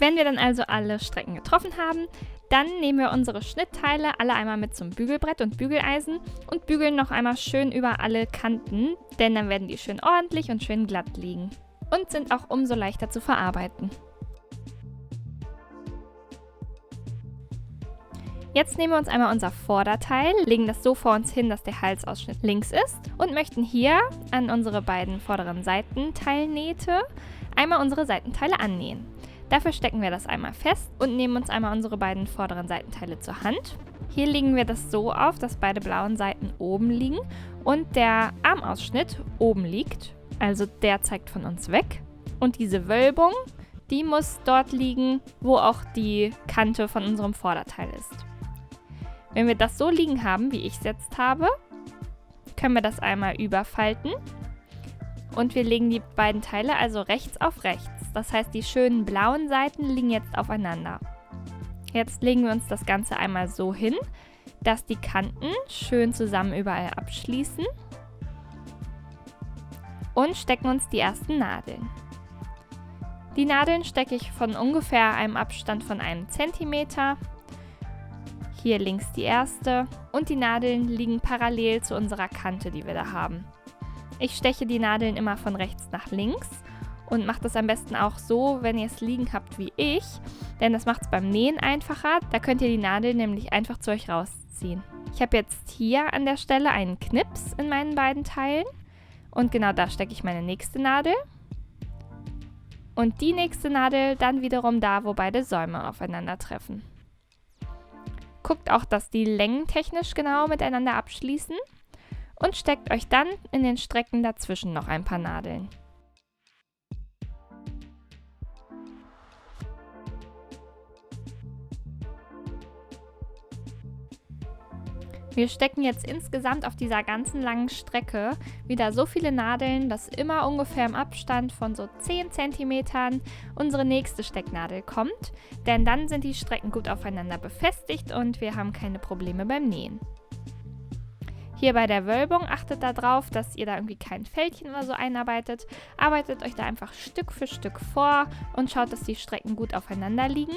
Wenn wir dann also alle Strecken getroffen haben, dann nehmen wir unsere Schnittteile alle einmal mit zum Bügelbrett und Bügeleisen und bügeln noch einmal schön über alle Kanten, denn dann werden die schön ordentlich und schön glatt liegen und sind auch umso leichter zu verarbeiten. Jetzt nehmen wir uns einmal unser Vorderteil, legen das so vor uns hin, dass der Halsausschnitt links ist und möchten hier an unsere beiden vorderen Seitenteilnähte einmal unsere Seitenteile annähen. Dafür stecken wir das einmal fest und nehmen uns einmal unsere beiden vorderen Seitenteile zur Hand. Hier legen wir das so auf, dass beide blauen Seiten oben liegen und der Armausschnitt oben liegt, also der zeigt von uns weg. Und diese Wölbung, die muss dort liegen, wo auch die Kante von unserem Vorderteil ist. Wenn wir das so liegen haben, wie ich es jetzt habe, können wir das einmal überfalten und wir legen die beiden Teile also rechts auf rechts. Das heißt, die schönen blauen Seiten liegen jetzt aufeinander. Jetzt legen wir uns das Ganze einmal so hin, dass die Kanten schön zusammen überall abschließen und stecken uns die ersten Nadeln. Die Nadeln stecke ich von ungefähr einem Abstand von 1 cm. Hier links die erste und die Nadeln liegen parallel zu unserer Kante, die wir da haben. Ich steche die Nadeln immer von rechts nach links und mache das am besten auch so, wenn ihr es liegen habt wie ich, denn das macht es beim Nähen einfacher. Da könnt ihr die Nadeln nämlich einfach zu euch rausziehen. Ich habe jetzt hier an der Stelle einen Knips in meinen beiden Teilen und genau da stecke ich meine nächste Nadel. Und die nächste Nadel dann wiederum da, wo beide Säume aufeinandertreffen. Guckt auch, dass die Längen technisch genau miteinander abschließen und steckt euch dann in den Strecken dazwischen noch ein paar Nadeln. Wir stecken jetzt insgesamt auf dieser ganzen langen Strecke wieder so viele Nadeln, dass immer ungefähr im Abstand von so 10 cm unsere nächste Stecknadel kommt, denn dann sind die Strecken gut aufeinander befestigt und wir haben keine Probleme beim Nähen. Hier bei der Wölbung achtet darauf, dass ihr da irgendwie kein Fältchen oder so einarbeitet. Arbeitet euch da einfach Stück für Stück vor und schaut, dass die Strecken gut aufeinander liegen.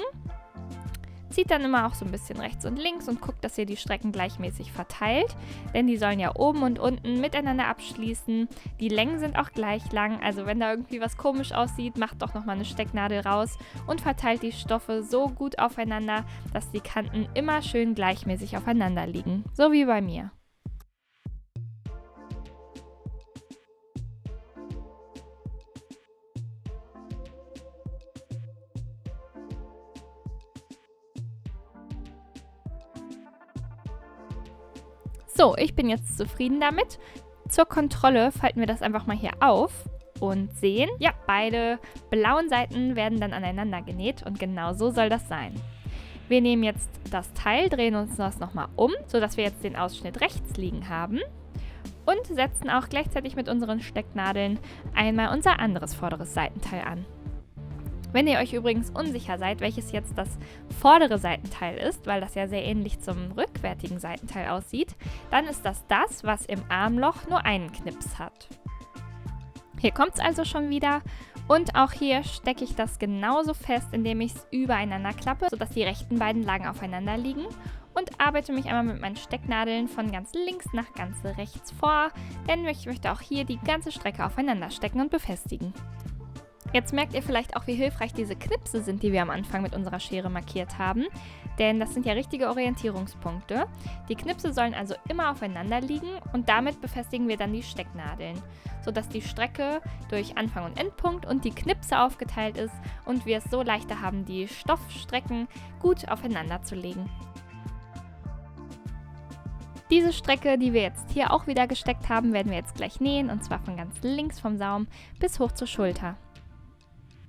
Zieht dann immer auch so ein bisschen rechts und links und guckt, dass ihr die Strecken gleichmäßig verteilt, denn die sollen ja oben und unten miteinander abschließen. Die Längen sind auch gleich lang, also wenn da irgendwie was komisch aussieht, macht doch nochmal eine Stecknadel raus und verteilt die Stoffe so gut aufeinander, dass die Kanten immer schön gleichmäßig aufeinander liegen, so wie bei mir. So, ich bin jetzt zufrieden damit. Zur Kontrolle falten wir das einfach mal hier auf und sehen, ja, beide blauen Seiten werden dann aneinander genäht und genau so soll das sein. Wir nehmen jetzt das Teil, drehen uns das nochmal um, sodass wir jetzt den Ausschnitt rechts liegen haben und setzen auch gleichzeitig mit unseren Stecknadeln einmal unser anderes vorderes Seitenteil an. Wenn ihr euch übrigens unsicher seid, welches jetzt das vordere Seitenteil ist, weil das ja sehr ähnlich zum rückwärtigen Seitenteil aussieht, dann ist das, was im Armloch nur einen Knips hat. Hier kommt es also schon wieder. Und auch hier stecke ich das genauso fest, indem ich es übereinander klappe, sodass die rechten beiden Lagen aufeinander liegen und arbeite mich einmal mit meinen Stecknadeln von ganz links nach ganz rechts vor, denn ich möchte auch hier die ganze Strecke aufeinander stecken und befestigen. Jetzt merkt ihr vielleicht auch, wie hilfreich diese Knipse sind, die wir am Anfang mit unserer Schere markiert haben, denn das sind ja richtige Orientierungspunkte. Die Knipse sollen also immer aufeinander liegen und damit befestigen wir dann die Stecknadeln, sodass die Strecke durch Anfang und Endpunkt und die Knipse aufgeteilt ist und wir es so leichter haben, die Stoffstrecken gut aufeinander zu legen. Diese Strecke, die wir jetzt hier auch wieder gesteckt haben, werden wir jetzt gleich nähen, und zwar von ganz links vom Saum bis hoch zur Schulter.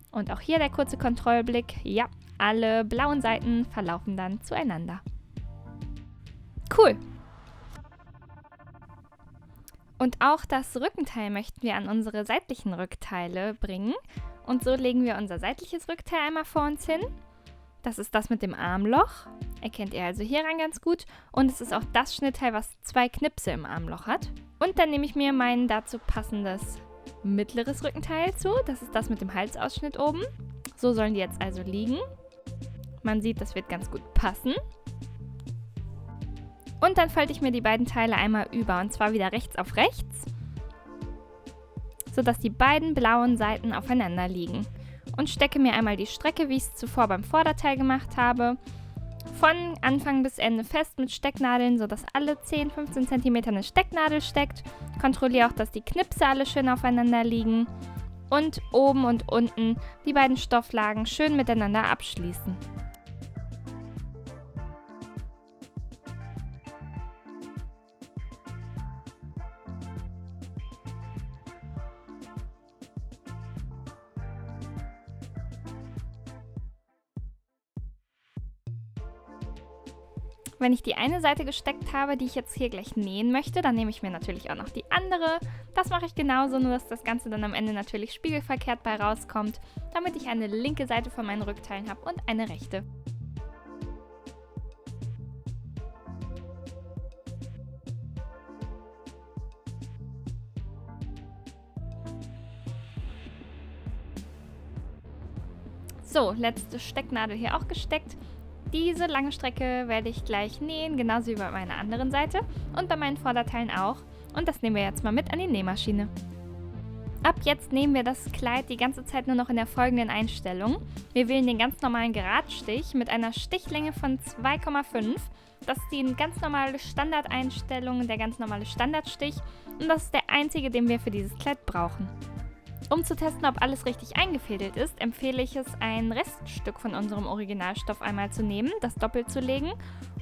Und auch hier der kurze Kontrollblick. Ja, alle blauen Seiten verlaufen dann zueinander. Cool! Und auch das Rückenteil möchten wir an unsere seitlichen Rückteile bringen. Und so legen wir unser seitliches Rückteil einmal vor uns hin. Das ist das mit dem Armloch. Erkennt ihr also hieran ganz gut. Und es ist auch das Schnittteil, was 2 Knipse im Armloch hat. Und dann nehme ich mir mein dazu passendes mittleres Rückenteil zu. Das ist das mit dem Halsausschnitt oben. So sollen die jetzt also liegen. Man sieht, das wird ganz gut passen. Und dann falte ich mir die beiden Teile einmal über, und zwar wieder rechts auf rechts, sodass die beiden blauen Seiten aufeinander liegen. Und stecke mir einmal die Strecke, wie ich es zuvor beim Vorderteil gemacht habe, von Anfang bis Ende fest mit Stecknadeln, sodass alle 10-15 cm eine Stecknadel steckt. Kontrolliere auch, dass die Knipse alle schön aufeinander liegen. Und oben und unten die beiden Stofflagen schön miteinander abschließen. Wenn ich die eine Seite gesteckt habe, die ich jetzt hier gleich nähen möchte, dann nehme ich mir natürlich auch noch die andere. Das mache ich genauso, nur dass das Ganze dann am Ende natürlich spiegelverkehrt bei rauskommt, damit ich eine linke Seite von meinen Rückteilen habe und eine rechte. So, letzte Stecknadel hier auch gesteckt. Diese lange Strecke werde ich gleich nähen, genauso wie bei meiner anderen Seite und bei meinen Vorderteilen auch. Und das nehmen wir jetzt mal mit an die Nähmaschine. Ab jetzt nähen wir das Kleid die ganze Zeit nur noch in der folgenden Einstellung. Wir wählen den ganz normalen Geradstich mit einer Stichlänge von 2,5. Das ist die ganz normale Standardeinstellung, der ganz normale Standardstich. Und das ist der einzige, den wir für dieses Kleid brauchen. Um zu testen, ob alles richtig eingefädelt ist, empfehle ich es, ein Reststück von unserem Originalstoff einmal zu nehmen, das doppelt zu legen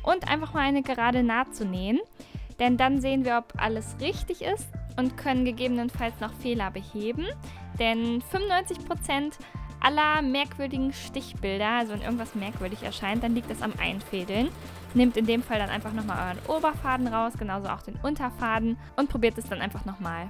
und einfach mal eine gerade Naht zu nähen. Denn dann sehen wir, ob alles richtig ist und können gegebenenfalls noch Fehler beheben. Denn 95% aller merkwürdigen Stichbilder, also wenn irgendwas merkwürdig erscheint, dann liegt es am Einfädeln. Nehmt in dem Fall dann einfach nochmal euren Oberfaden raus, genauso auch den Unterfaden, und probiert es dann einfach nochmal.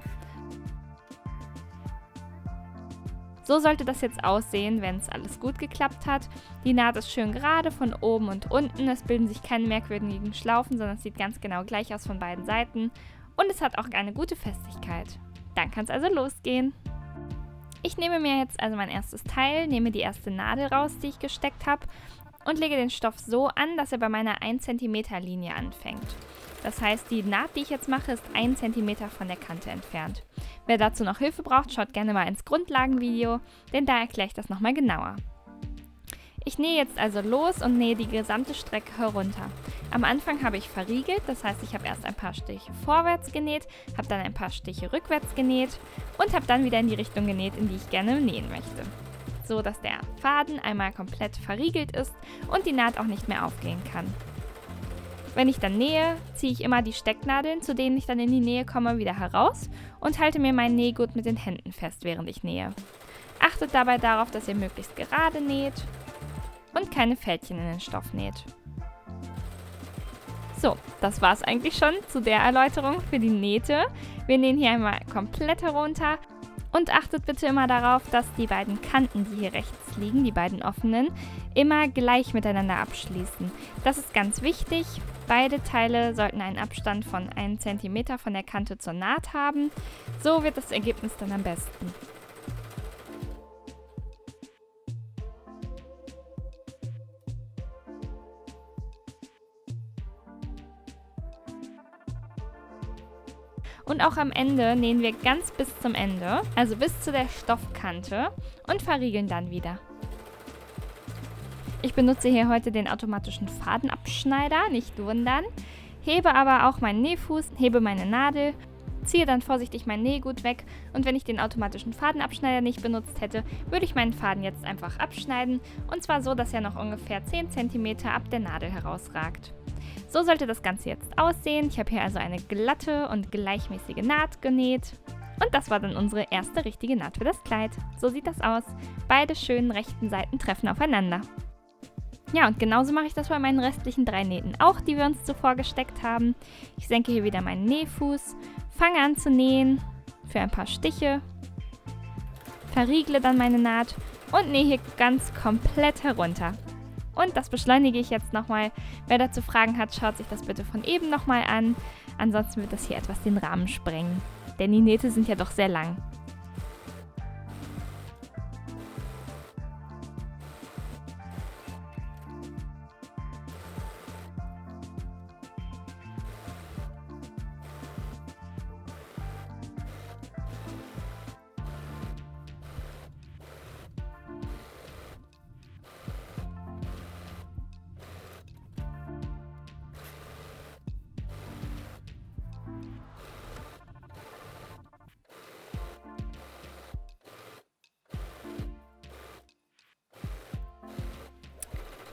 So sollte das jetzt aussehen, wenn es alles gut geklappt hat. Die Naht ist schön gerade von oben und unten. Es bilden sich keine merkwürdigen Schlaufen, sondern es sieht ganz genau gleich aus von beiden Seiten. Und es hat auch eine gute Festigkeit. Dann kann es also losgehen. Ich nehme mir jetzt also mein erstes Teil, nehme die erste Nadel raus, die ich gesteckt habe, und lege den Stoff so an, dass er bei meiner 1 cm Linie anfängt. Das heißt, die Naht, die ich jetzt mache, ist 1 cm von der Kante entfernt. Wer dazu noch Hilfe braucht, schaut gerne mal ins Grundlagenvideo, denn da erkläre ich das nochmal genauer. Ich nähe jetzt also los und nähe die gesamte Strecke herunter. Am Anfang habe ich verriegelt, das heißt, ich habe erst ein paar Stiche vorwärts genäht, habe dann ein paar Stiche rückwärts genäht und habe dann wieder in die Richtung genäht, in die ich gerne nähen möchte. So dass der Faden einmal komplett verriegelt ist und die Naht auch nicht mehr aufgehen kann. Wenn ich dann nähe, ziehe ich immer die Stecknadeln, zu denen ich dann in die Nähe komme, wieder heraus und halte mir mein Nähgurt mit den Händen fest, während ich nähe. Achtet dabei darauf, dass ihr möglichst gerade näht und keine Fältchen in den Stoff näht. So, das war es eigentlich schon zu der Erläuterung für die Nähte. Wir nähen hier einmal komplett herunter und achtet bitte immer darauf, dass die beiden Kanten, die hier rechts liegen, die beiden offenen, immer gleich miteinander abschließen. Das ist ganz wichtig. Beide Teile sollten einen Abstand von 1 cm von der Kante zur Naht haben. So wird das Ergebnis dann am besten. Und auch am Ende nähen wir ganz bis zum Ende, also bis zu der Stoffkante und verriegeln dann wieder. Ich benutze hier heute den automatischen Fadenabschneider, nicht wundern, hebe aber auch meinen Nähfuß, hebe meine Nadel, ziehe dann vorsichtig mein Nähgut weg und wenn ich den automatischen Fadenabschneider nicht benutzt hätte, würde ich meinen Faden jetzt einfach abschneiden und zwar so, dass er noch ungefähr 10 cm ab der Nadel herausragt. So sollte das Ganze jetzt aussehen. Ich habe hier also eine glatte und gleichmäßige Naht genäht. Und das war dann unsere erste richtige Naht für das Kleid. So sieht das aus. Beide schönen rechten Seiten treffen aufeinander. Ja, und genauso mache ich das bei meinen restlichen 3 Nähten auch, die wir uns zuvor gesteckt haben. Ich senke hier wieder meinen Nähfuß, fange an zu nähen für ein paar Stiche, verriegle dann meine Naht und nähe hier ganz komplett herunter. Und das beschleunige ich jetzt nochmal. Wer dazu Fragen hat, schaut sich das bitte von eben nochmal an. Ansonsten wird das hier etwas den Rahmen sprengen. Denn die Nähte sind ja doch sehr lang.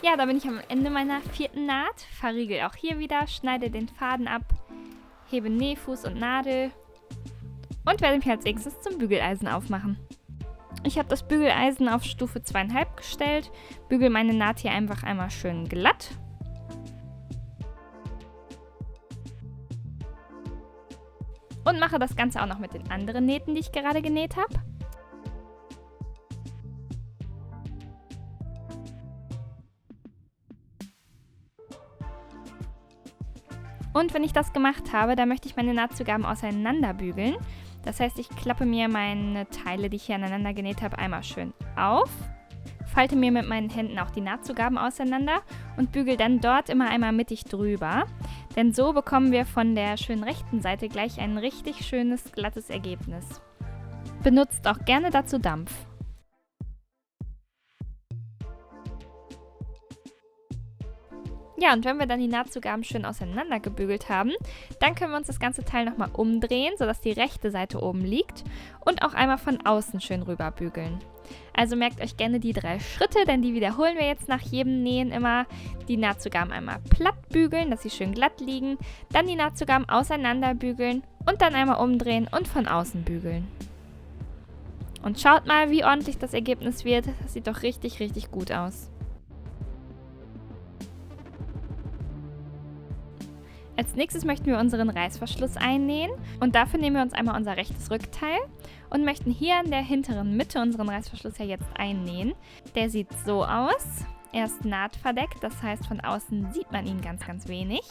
Ja, da bin ich am Ende meiner 4. Naht, verriegel auch hier wieder, schneide den Faden ab, hebe Nähfuß und Nadel und werde mich als nächstes zum Bügeleisen aufmachen. Ich habe das Bügeleisen auf Stufe 2,5 gestellt, bügel meine Naht hier einfach einmal schön glatt. Und mache das Ganze auch noch mit den anderen Nähten, die ich gerade genäht habe. Und wenn ich das gemacht habe, dann möchte ich meine Nahtzugaben auseinander bügeln. Das heißt, ich klappe mir meine Teile, die ich hier aneinander genäht habe, einmal schön auf, falte mir mit meinen Händen auch die Nahtzugaben auseinander und bügel dann dort immer einmal mittig drüber. Denn so bekommen wir von der schönen rechten Seite gleich ein richtig schönes, glattes Ergebnis. Benutzt auch gerne dazu Dampf. Ja, und wenn wir dann die Nahtzugaben schön auseinander gebügelt haben, dann können wir uns das ganze Teil nochmal umdrehen, sodass die rechte Seite oben liegt und auch einmal von außen schön rüber bügeln. Also merkt euch gerne die 3 Schritte, denn die wiederholen wir jetzt nach jedem Nähen immer. Die Nahtzugaben einmal platt bügeln, dass sie schön glatt liegen, dann die Nahtzugaben auseinander bügeln und dann einmal umdrehen und von außen bügeln. Und schaut mal, wie ordentlich das Ergebnis wird. Das sieht doch richtig, richtig gut aus. Als nächstes möchten wir unseren Reißverschluss einnähen und dafür nehmen wir uns einmal unser rechtes Rückteil und möchten hier in der hinteren Mitte unseren Reißverschluss ja jetzt einnähen. Der sieht so aus. Er ist nahtverdeckt, das heißt von außen sieht man ihn ganz, ganz wenig.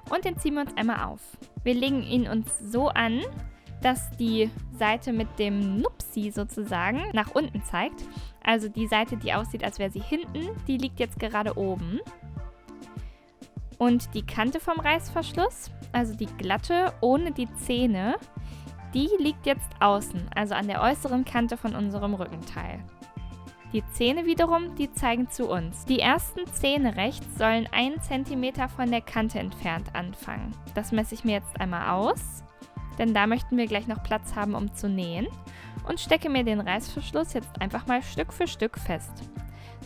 Und den ziehen wir uns einmal auf. Wir legen ihn uns so an, dass die Seite mit dem Nupsi sozusagen nach unten zeigt. Also die Seite, die aussieht, als wäre sie hinten, die liegt jetzt gerade oben. Und die Kante vom Reißverschluss, also die glatte ohne die Zähne, die liegt jetzt außen, also an der äußeren Kante von unserem Rückenteil. Die Zähne wiederum, die zeigen zu uns. Die ersten Zähne rechts sollen 1 cm von der Kante entfernt anfangen. Das messe ich mir jetzt einmal aus, denn da möchten wir gleich noch Platz haben, um zu nähen. Und stecke mir den Reißverschluss jetzt einfach mal Stück für Stück fest,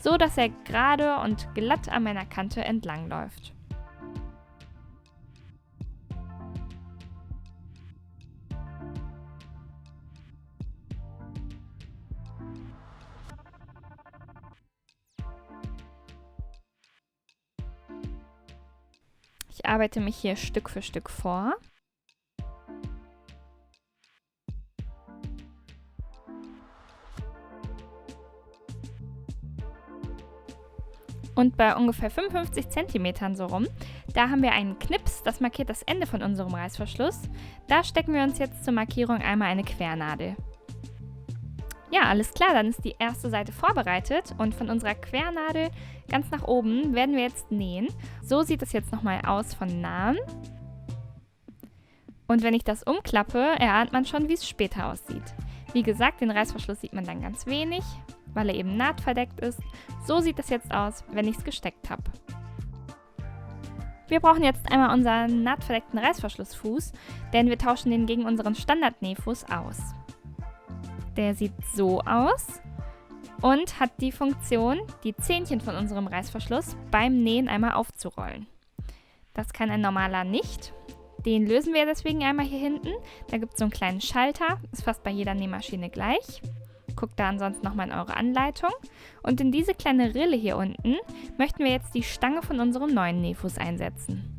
so dass er gerade und glatt an meiner Kante entlang läuft. Ich arbeite mich hier Stück für Stück vor. Und bei ungefähr 55 cm so rum, da haben wir einen Knips, das markiert das Ende von unserem Reißverschluss. Da stecken wir uns jetzt zur Markierung einmal eine Quernadel. Ja, alles klar, dann ist die erste Seite vorbereitet und von unserer Quernadel ganz nach oben werden wir jetzt nähen. So sieht es jetzt nochmal aus von nahem. Und wenn ich das umklappe, erahnt man schon, wie es später aussieht. Wie gesagt, den Reißverschluss sieht man dann ganz wenig, weil er eben nahtverdeckt ist. So sieht es jetzt aus, wenn ich es gesteckt habe. Wir brauchen jetzt einmal unseren nahtverdeckten Reißverschlussfuß, denn wir tauschen den gegen unseren Standard-Nähfuß aus. Der sieht so aus und hat die Funktion, die Zähnchen von unserem Reißverschluss beim Nähen einmal aufzurollen. Das kann ein normaler nicht. Den lösen wir deswegen einmal hier hinten. Da gibt es so einen kleinen Schalter, ist fast bei jeder Nähmaschine gleich. Guckt da ansonsten nochmal in eure Anleitung. Und in diese kleine Rille hier unten möchten wir jetzt die Stange von unserem neuen Nähfuß einsetzen.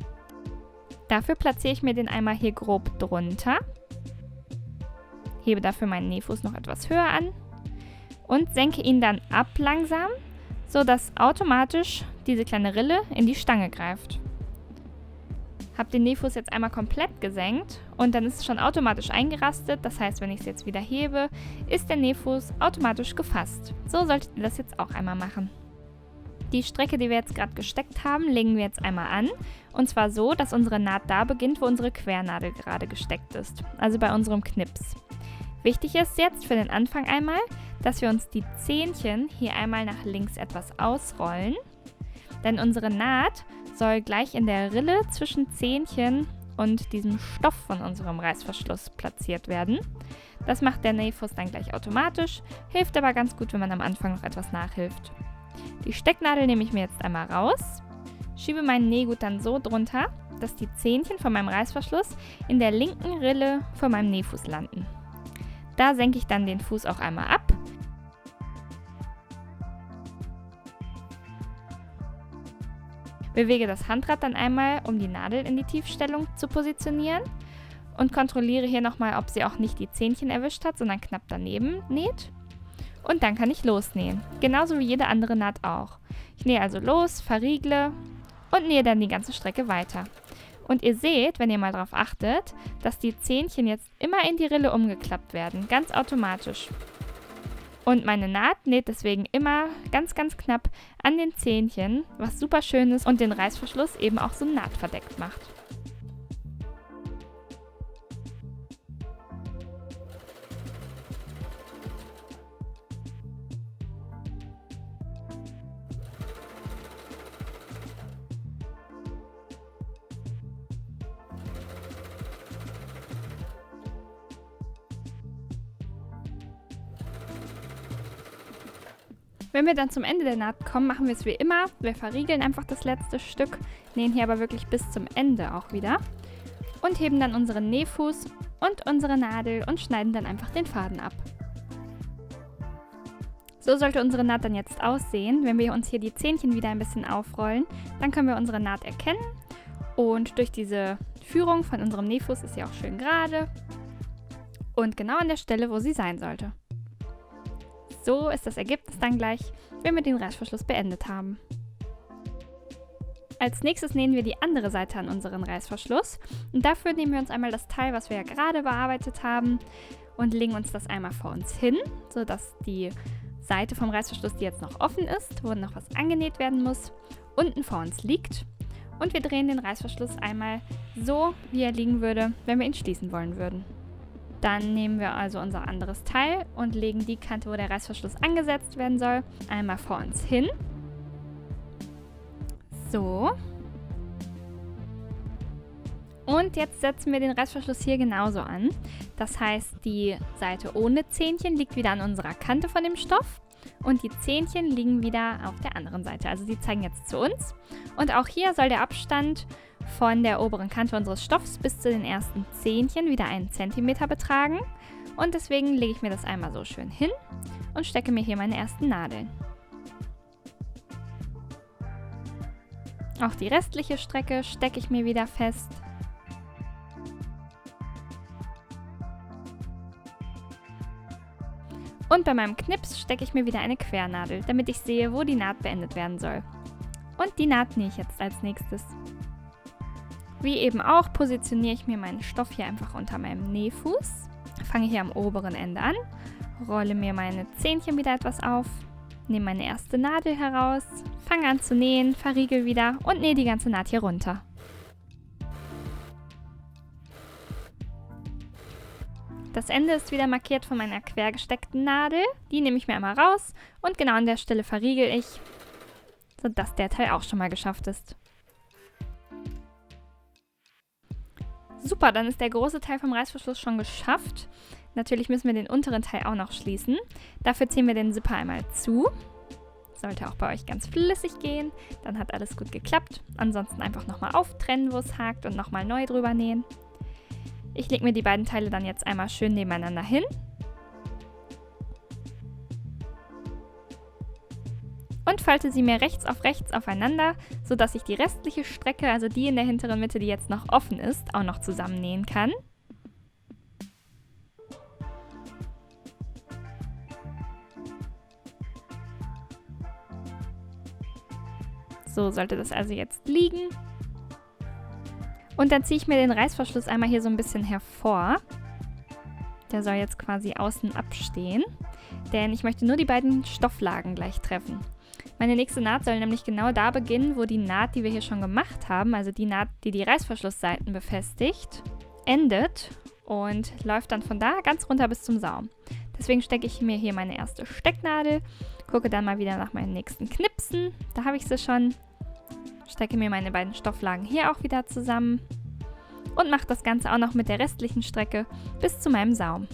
Dafür platziere ich mir den einmal hier grob drunter. Hebe dafür meinen Nähfuß noch etwas höher an und senke ihn dann ab langsam, sodass automatisch diese kleine Rille in die Stange greift. Habe den Nähfuß jetzt einmal komplett gesenkt und dann ist es schon automatisch eingerastet. Das heißt, wenn ich es jetzt wieder hebe, ist der Nähfuß automatisch gefasst. So solltet ihr das jetzt auch einmal machen. Die Strecke, die wir jetzt gerade gesteckt haben, legen wir jetzt einmal an. Und zwar so, dass unsere Naht da beginnt, wo unsere Quernadel gerade gesteckt ist. Also bei unserem Knips. Wichtig ist jetzt für den Anfang einmal, dass wir uns die Zähnchen hier einmal nach links etwas ausrollen. Denn unsere Naht soll gleich in der Rille zwischen Zähnchen und diesem Stoff von unserem Reißverschluss platziert werden. Das macht der Nähfuß dann gleich automatisch, hilft aber ganz gut, wenn man am Anfang noch etwas nachhilft. Die Stecknadel nehme ich mir jetzt einmal raus, schiebe meinen Nähgut dann so drunter, dass die Zähnchen von meinem Reißverschluss in der linken Rille von meinem Nähfuß landen. Da senke ich dann den Fuß auch einmal ab. Bewege das Handrad dann einmal, um die Nadel in die Tiefstellung zu positionieren und kontrolliere hier nochmal, ob sie auch nicht die Zähnchen erwischt hat, sondern knapp daneben näht. Und dann kann ich losnähen, genauso wie jede andere Naht auch. Ich nähe also los, verriegle und nähe dann die ganze Strecke weiter. Und ihr seht, wenn ihr mal darauf achtet, dass die Zähnchen jetzt immer in die Rille umgeklappt werden, ganz automatisch. Und meine Naht näht deswegen immer ganz, ganz knapp an den Zähnchen, was super schön ist und den Reißverschluss eben auch so nahtverdeckt macht. Wenn wir dann zum Ende der Naht kommen, machen wir es wie immer. Wir verriegeln einfach das letzte Stück, nähen hier aber wirklich bis zum Ende auch wieder und heben dann unseren Nähfuß und unsere Nadel und schneiden dann einfach den Faden ab. So sollte unsere Naht dann jetzt aussehen. Wenn wir uns hier die Zähnchen wieder ein bisschen aufrollen, dann können wir unsere Naht erkennen und durch diese Führung von unserem Nähfuß ist sie auch schön gerade und genau an der Stelle, wo sie sein sollte. So ist das Ergebnis dann gleich, wenn wir den Reißverschluss beendet haben. Als nächstes nähen wir die andere Seite an unseren Reißverschluss und dafür nehmen wir uns einmal das Teil, was wir ja gerade bearbeitet haben und legen uns das einmal vor uns hin, sodass die Seite vom Reißverschluss, die jetzt noch offen ist, wo noch was angenäht werden muss, unten vor uns liegt und wir drehen den Reißverschluss einmal so, wie er liegen würde, wenn wir ihn schließen wollen würden. Dann nehmen wir also unser anderes Teil und legen die Kante, wo der Reißverschluss angesetzt werden soll, einmal vor uns hin. So. Und jetzt setzen wir den Reißverschluss hier genauso an. Das heißt, die Seite ohne Zähnchen liegt wieder an unserer Kante von dem Stoff und die Zähnchen liegen wieder auf der anderen Seite. Also sie zeigen jetzt zu uns. Und auch hier soll der Abstand von der oberen Kante unseres Stoffs bis zu den ersten Zähnchen wieder 1 cm betragen. Und deswegen lege ich mir das einmal so schön hin und stecke mir hier meine ersten Nadeln. Auch die restliche Strecke stecke ich mir wieder fest. Und bei meinem Knips stecke ich mir wieder eine Quernadel, damit ich sehe, wo die Naht beendet werden soll. Und die Naht nähe ich jetzt als nächstes. Wie eben auch positioniere ich mir meinen Stoff hier einfach unter meinem Nähfuß. Fange hier am oberen Ende an, rolle mir meine Zähnchen wieder etwas auf, nehme meine erste Nadel heraus, fange an zu nähen, verriegel wieder und nähe die ganze Naht hier runter. Das Ende ist wieder markiert von meiner quer gesteckten Nadel. Die nehme ich mir einmal raus und genau an der Stelle verriegel ich, sodass der Teil auch schon mal geschafft ist. Super, dann ist der große Teil vom Reißverschluss schon geschafft. Natürlich müssen wir den unteren Teil auch noch schließen. Dafür ziehen wir den Zipper einmal zu. Sollte auch bei euch ganz flüssig gehen, dann hat alles gut geklappt. Ansonsten einfach nochmal auftrennen, wo es hakt und nochmal neu drüber nähen. Ich lege mir die beiden Teile dann jetzt einmal schön nebeneinander hin. Und falte sie mir rechts aufeinander, sodass ich die restliche Strecke, also die in der hinteren Mitte, die jetzt noch offen ist, auch noch zusammennähen kann. So sollte das also jetzt liegen. Und dann ziehe ich mir den Reißverschluss einmal hier so ein bisschen hervor. Der soll jetzt quasi außen abstehen, denn ich möchte nur die beiden Stofflagen gleich treffen. Meine nächste Naht soll nämlich genau da beginnen, wo die Naht, die wir hier schon gemacht haben, also die Naht, die die Reißverschlussseiten befestigt, endet und läuft dann von da ganz runter bis zum Saum. Deswegen stecke ich mir hier meine erste Stecknadel, gucke dann mal wieder nach meinen nächsten Knipsen. Da habe ich sie schon. Stecke mir meine beiden Stofflagen hier auch wieder zusammen und mache das Ganze auch noch mit der restlichen Strecke bis zu meinem Saum.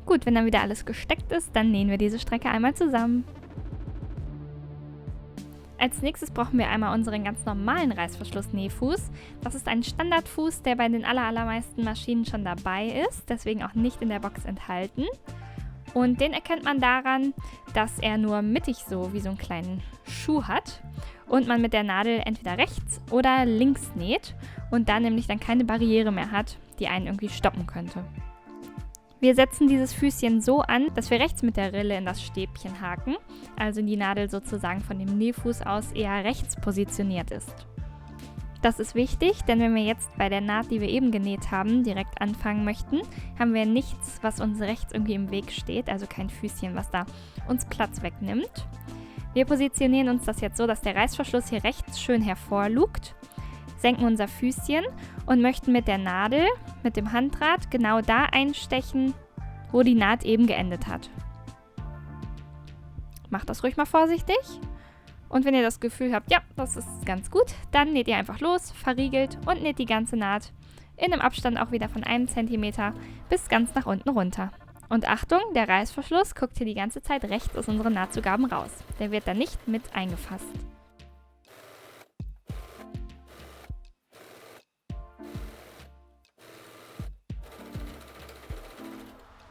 Gut, wenn dann wieder alles gesteckt ist, dann nähen wir diese Strecke einmal zusammen. Als nächstes brauchen wir einmal unseren ganz normalen Reißverschluss-Nähfuß. Das ist ein Standardfuß, der bei den allermeisten Maschinen schon dabei ist, deswegen auch nicht in der Box enthalten. Und den erkennt man daran, dass er nur mittig so wie so einen kleinen Schuh hat und man mit der Nadel entweder rechts oder links näht und da nämlich dann keine Barriere mehr hat, die einen irgendwie stoppen könnte. Wir setzen dieses Füßchen so an, dass wir rechts mit der Rille in das Stäbchen haken, also die Nadel sozusagen von dem Nähfuß aus eher rechts positioniert ist. Das ist wichtig, denn wenn wir jetzt bei der Naht, die wir eben genäht haben, direkt anfangen möchten, haben wir nichts, was uns rechts irgendwie im Weg steht, also kein Füßchen, was da uns Platz wegnimmt. Wir positionieren uns das jetzt so, dass der Reißverschluss hier rechts schön hervorlugt, senken unser Füßchen und möchten mit der Nadel, mit dem Handrad, genau da einstechen, wo die Naht eben geendet hat. Macht das ruhig mal vorsichtig. Und wenn ihr das Gefühl habt, ja, das ist ganz gut, dann näht ihr einfach los, verriegelt und näht die ganze Naht in einem Abstand auch wieder von 1 cm bis ganz nach unten runter. Und Achtung, der Reißverschluss guckt hier die ganze Zeit rechts aus unseren Nahtzugaben raus. Der wird da nicht mit eingefasst.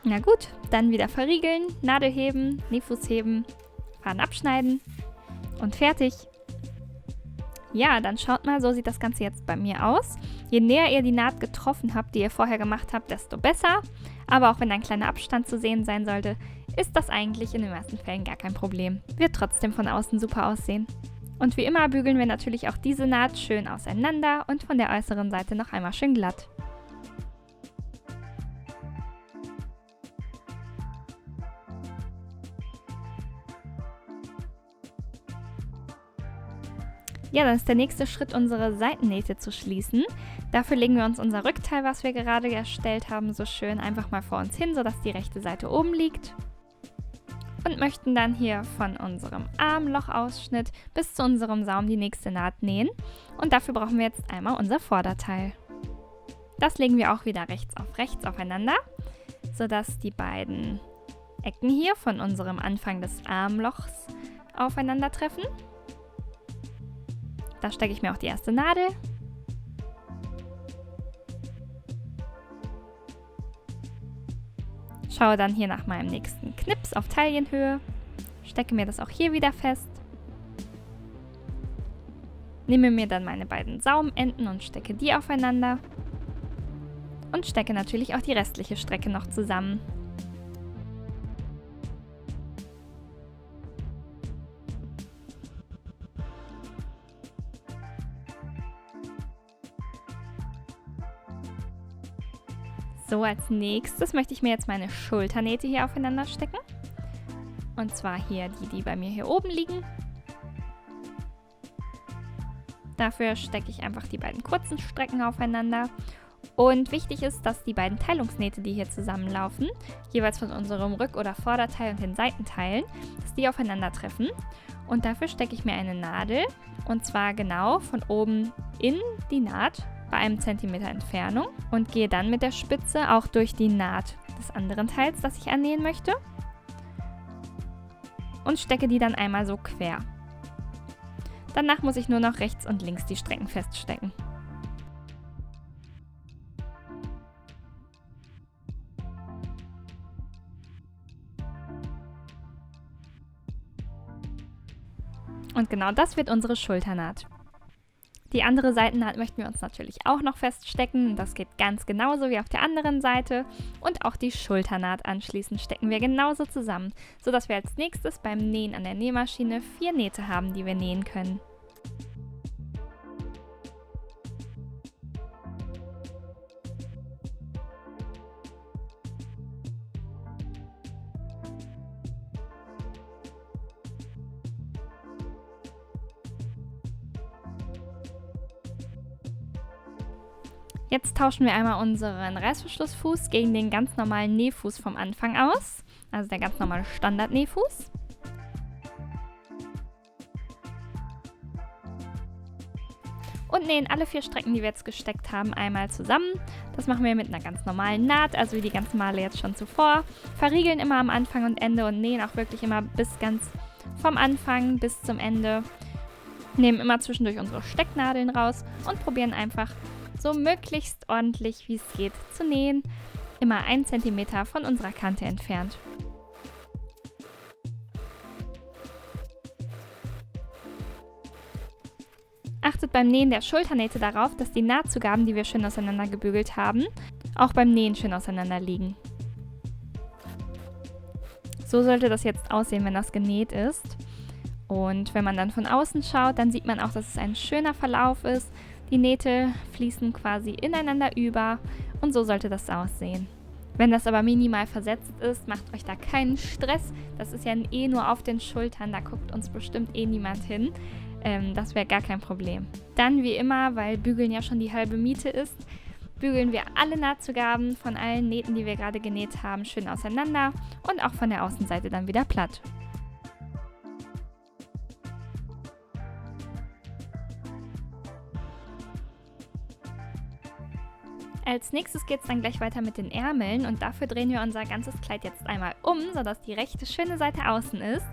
Na gut, dann wieder verriegeln, Nadel heben, Nähfuß heben, Faden abschneiden und fertig. Ja, dann schaut mal, so sieht das Ganze jetzt bei mir aus. Je näher ihr die Naht getroffen habt, die ihr vorher gemacht habt, desto besser. Aber auch wenn ein kleiner Abstand zu sehen sein sollte, ist das eigentlich in den meisten Fällen gar kein Problem. Wird trotzdem von außen super aussehen. Und wie immer bügeln wir natürlich auch diese Naht schön auseinander und von der äußeren Seite noch einmal schön glatt. Ja, dann ist der nächste Schritt, unsere Seitennähte zu schließen. Dafür legen wir uns unser Rückteil, was wir gerade erstellt haben, so schön einfach mal vor uns hin, sodass die rechte Seite oben liegt. Und möchten dann hier von unserem Armlochausschnitt bis zu unserem Saum die nächste Naht nähen. Und dafür brauchen wir jetzt einmal unser Vorderteil. Das legen wir auch wieder rechts aufeinander, sodass die beiden Ecken hier von unserem Anfang des Armlochs aufeinandertreffen. Da stecke ich mir auch die erste Nadel. Schaue dann hier nach meinem nächsten Knips auf Taillenhöhe, stecke mir das auch hier wieder fest, nehme mir dann meine beiden Saumenden und stecke die aufeinander und stecke natürlich auch die restliche Strecke noch zusammen. So, als nächstes möchte ich mir jetzt meine Schulternähte hier aufeinander stecken. Und zwar hier die bei mir hier oben liegen. Dafür stecke ich einfach die beiden kurzen Strecken aufeinander. Und wichtig ist, dass die beiden Teilungsnähte, die hier zusammenlaufen, jeweils von unserem Rück- oder Vorderteil und den Seitenteilen, dass die aufeinandertreffen. Und dafür stecke ich mir eine Nadel, und zwar genau von oben in die Naht bei 1 cm Entfernung und gehe dann mit der Spitze auch durch die Naht des anderen Teils, das ich annähen möchte, und stecke die dann einmal so quer. Danach muss ich nur noch rechts und links die Strecken feststecken. Und genau das wird unsere Schulternaht. Die andere Seitennaht möchten wir uns natürlich auch noch feststecken. Das geht ganz genauso wie auf der anderen Seite. Und auch die Schulternaht anschließend stecken wir genauso zusammen, sodass wir als nächstes beim Nähen an der Nähmaschine 4 Nähte haben, die wir nähen können. Jetzt tauschen wir einmal unseren Reißverschlussfuß gegen den ganz normalen Nähfuß vom Anfang aus, also der ganz normale Standard-Nähfuß. Und nähen alle 4 Strecken, die wir jetzt gesteckt haben, einmal zusammen. Das machen wir mit einer ganz normalen Naht, also wie die ganz normale jetzt schon zuvor. Verriegeln immer am Anfang und Ende und nähen auch wirklich immer bis ganz vom Anfang bis zum Ende. Nehmen immer zwischendurch unsere Stecknadeln raus und probieren einfach so möglichst ordentlich wie es geht zu nähen, immer 1 cm von unserer Kante entfernt. Achtet beim Nähen der Schulternähte darauf, dass die Nahtzugaben, die wir schön auseinander gebügelt haben, auch beim Nähen schön auseinander liegen. So sollte das jetzt aussehen, wenn das genäht ist. Und wenn man dann von außen schaut, dann sieht man auch, dass es ein schöner Verlauf ist. Die Nähte fließen quasi ineinander über und so sollte das aussehen. Wenn das aber minimal versetzt ist, macht euch da keinen Stress. Das ist ja eh nur auf den Schultern, da guckt uns bestimmt eh niemand hin. Das wäre gar kein Problem. Dann wie immer, weil Bügeln ja schon die halbe Miete ist, bügeln wir alle Nahtzugaben von allen Nähten, die wir gerade genäht haben, schön auseinander und auch von der Außenseite dann wieder platt. Als nächstes geht es dann gleich weiter mit den Ärmeln und dafür drehen wir unser ganzes Kleid jetzt einmal um, sodass die rechte schöne Seite außen ist.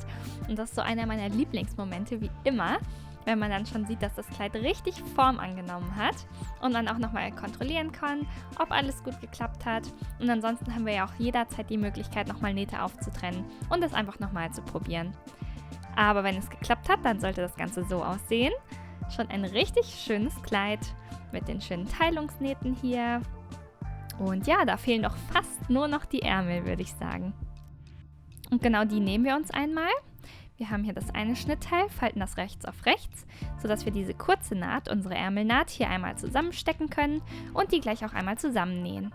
Und das ist so einer meiner Lieblingsmomente, wie immer, wenn man dann schon sieht, dass das Kleid richtig Form angenommen hat und dann auch nochmal kontrollieren kann, ob alles gut geklappt hat. Und ansonsten haben wir ja auch jederzeit die Möglichkeit, nochmal Nähte aufzutrennen und es einfach nochmal zu probieren. Aber wenn es geklappt hat, dann sollte das Ganze so aussehen. Schon ein richtig schönes Kleid mit den schönen Teilungsnähten hier. Und ja, da fehlen doch fast nur noch die Ärmel, würde ich sagen. Und genau die nehmen wir uns einmal. Wir haben hier das eine Schnittteil, falten das rechts auf rechts, sodass wir diese kurze Naht, unsere Ärmelnaht, hier einmal zusammenstecken können und die gleich auch einmal zusammennähen.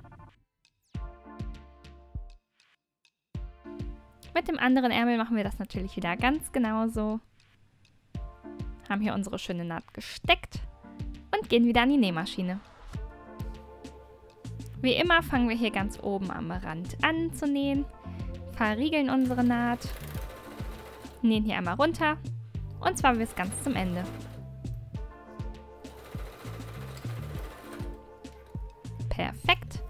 Mit dem anderen Ärmel machen wir das natürlich wieder ganz genauso. Haben hier unsere schöne Naht gesteckt und gehen wieder an die Nähmaschine. Wie immer fangen wir hier ganz oben am Rand an zu nähen, verriegeln unsere Naht, nähen hier einmal runter und zwar bis ganz zum Ende. Perfekt.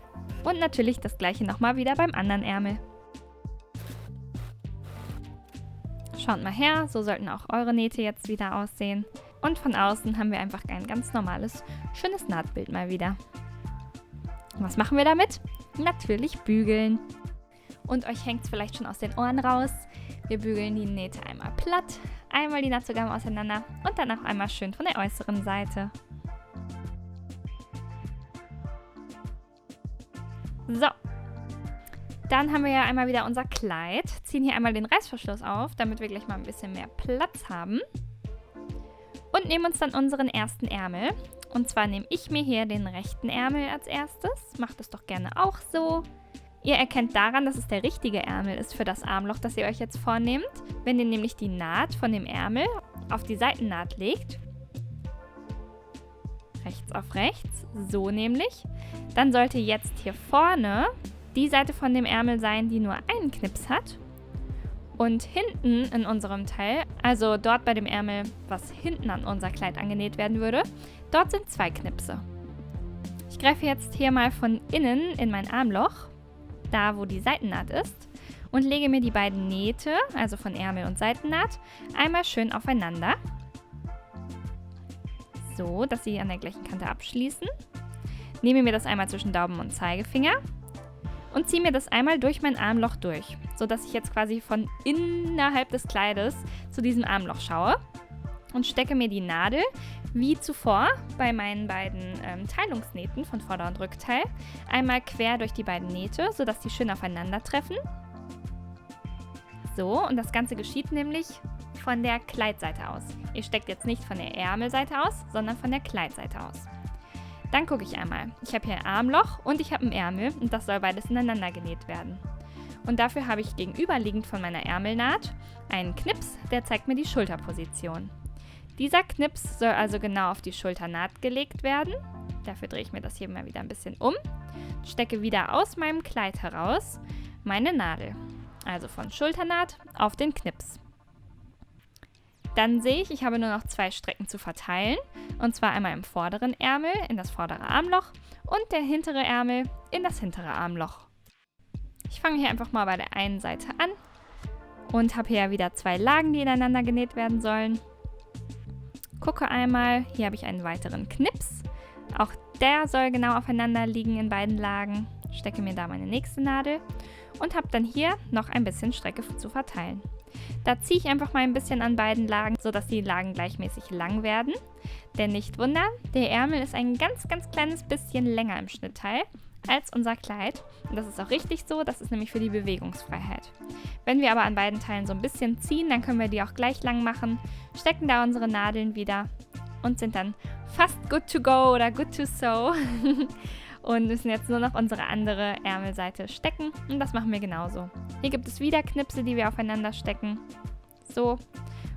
Und natürlich das gleiche nochmal wieder beim anderen Ärmel. Schaut mal her, so sollten auch eure Nähte jetzt wieder aussehen. Und von außen haben wir einfach ein ganz normales, schönes Nahtbild mal wieder. Was machen wir damit? Natürlich bügeln. und euch hängt es vielleicht schon aus den Ohren raus. Wir bügeln die Nähte einmal platt, einmal die Nahtzugaben auseinander und dann auch einmal schön von der äußeren Seite. So, dann haben wir ja einmal wieder unser Kleid, ziehen hier einmal den Reißverschluss auf, damit wir gleich mal ein bisschen mehr Platz haben und nehmen uns dann unseren ersten Ärmel. Und zwar nehme ich mir hier den rechten Ärmel als erstes, macht es doch gerne auch so. Ihr erkennt daran, dass es der richtige Ärmel ist für das Armloch, das ihr euch jetzt vornehmt. Wenn ihr nämlich die Naht von dem Ärmel auf die Seitennaht legt, rechts auf rechts, so nämlich, dann sollte jetzt hier vorne die Seite von dem Ärmel sein, die nur einen Knips hat. Und hinten in unserem Teil, also dort bei dem Ärmel, was hinten an unser Kleid angenäht werden würde, dort sind 2 Knipse. Ich greife jetzt hier mal von innen in mein Armloch, da wo die Seitennaht ist, und lege mir die beiden Nähte, also von Ärmel und Seitennaht, einmal schön aufeinander. So, dass sie an der gleichen Kante abschließen. Nehme mir das einmal zwischen Daumen und Zeigefinger und ziehe mir das einmal durch mein Armloch durch, sodass ich jetzt quasi von innerhalb des Kleides zu diesem Armloch schaue und stecke mir die Nadel, wie zuvor bei meinen beiden Teilungsnähten von Vorder- und Rückteil, einmal quer durch die beiden Nähte, sodass die schön aufeinandertreffen. So, und das Ganze geschieht nämlich von der Kleidseite aus. Ihr steckt jetzt nicht von der Ärmelseite aus, sondern von der Kleidseite aus. Dann gucke ich einmal. Ich habe hier ein Armloch und ich habe ein Ärmel und das soll beides ineinander genäht werden. Und dafür habe ich gegenüberliegend von meiner Ärmelnaht einen Knips, der zeigt mir die Schulterposition. Dieser Knips soll also genau auf die Schulternaht gelegt werden. Dafür drehe ich mir das hier mal wieder ein bisschen um, stecke wieder aus meinem Kleid heraus meine Nadel, also von Schulternaht auf den Knips. Dann sehe ich, ich habe nur noch 2 Strecken zu verteilen, und zwar einmal im vorderen Ärmel in das vordere Armloch und der hintere Ärmel in das hintere Armloch. Ich fange hier einfach mal bei der einen Seite an und habe hier wieder 2 Lagen, die ineinander genäht werden sollen. Gucke einmal, hier habe ich einen weiteren Knips, auch der soll genau aufeinander liegen in beiden Lagen. Stecke mir da meine nächste Nadel und habe dann hier noch ein bisschen Strecke zu verteilen. Da ziehe ich einfach mal ein bisschen an beiden Lagen, sodass die Lagen gleichmäßig lang werden. Denn nicht wundern, der Ärmel ist ein ganz, ganz kleines bisschen länger im Schnittteil als unser Kleid. Und das ist auch richtig so, das ist nämlich für die Bewegungsfreiheit. Wenn wir aber an beiden Teilen so ein bisschen ziehen, dann können wir die auch gleich lang machen, stecken da unsere Nadeln wieder und sind dann fast good to go oder good to sew. Und müssen jetzt nur noch unsere andere Ärmelseite stecken und das machen wir genauso. Hier gibt es wieder Knipse, die wir aufeinander stecken. So.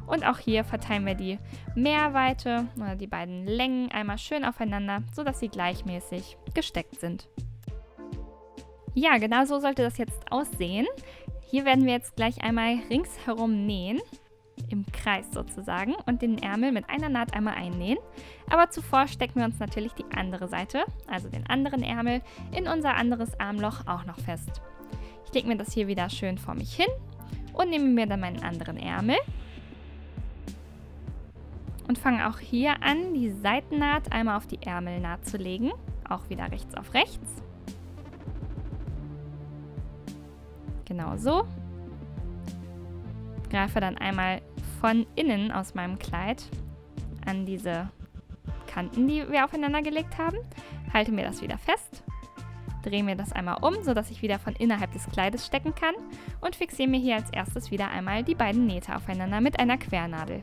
Und auch hier verteilen wir die Mehrweite oder die beiden Längen einmal schön aufeinander, sodass sie gleichmäßig gesteckt sind. Ja, genau so sollte das jetzt aussehen. Hier werden wir jetzt gleich einmal ringsherum nähen, im Kreis sozusagen, und den Ärmel mit einer Naht einmal einnähen. Aber zuvor stecken wir uns natürlich die andere Seite, also den anderen Ärmel, in unser anderes Armloch auch noch fest. Ich lege mir das hier wieder schön vor mich hin und nehme mir dann meinen anderen Ärmel und fange auch hier an, die Seitennaht einmal auf die Ärmelnaht zu legen, auch wieder rechts auf rechts. Genau so. Greife dann einmal von innen aus meinem Kleid an diese Kanten, die wir aufeinander gelegt haben, halte mir das wieder fest, drehe mir das einmal um, sodass ich wieder von innerhalb des Kleides stecken kann und fixiere mir hier als erstes wieder einmal die beiden Nähte aufeinander mit einer Quernadel.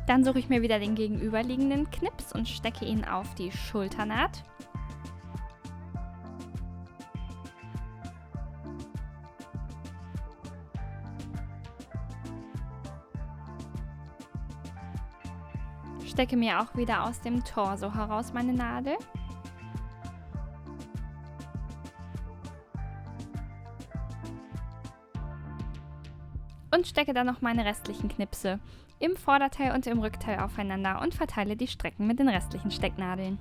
Dann suche ich mir wieder den gegenüberliegenden Knips und stecke ihn auf die Schulternaht. Stecke mir auch wieder aus dem Torso heraus meine Nadel. Und stecke dann noch meine restlichen Knipse im Vorderteil und im Rückteil aufeinander und verteile die Strecken mit den restlichen Stecknadeln.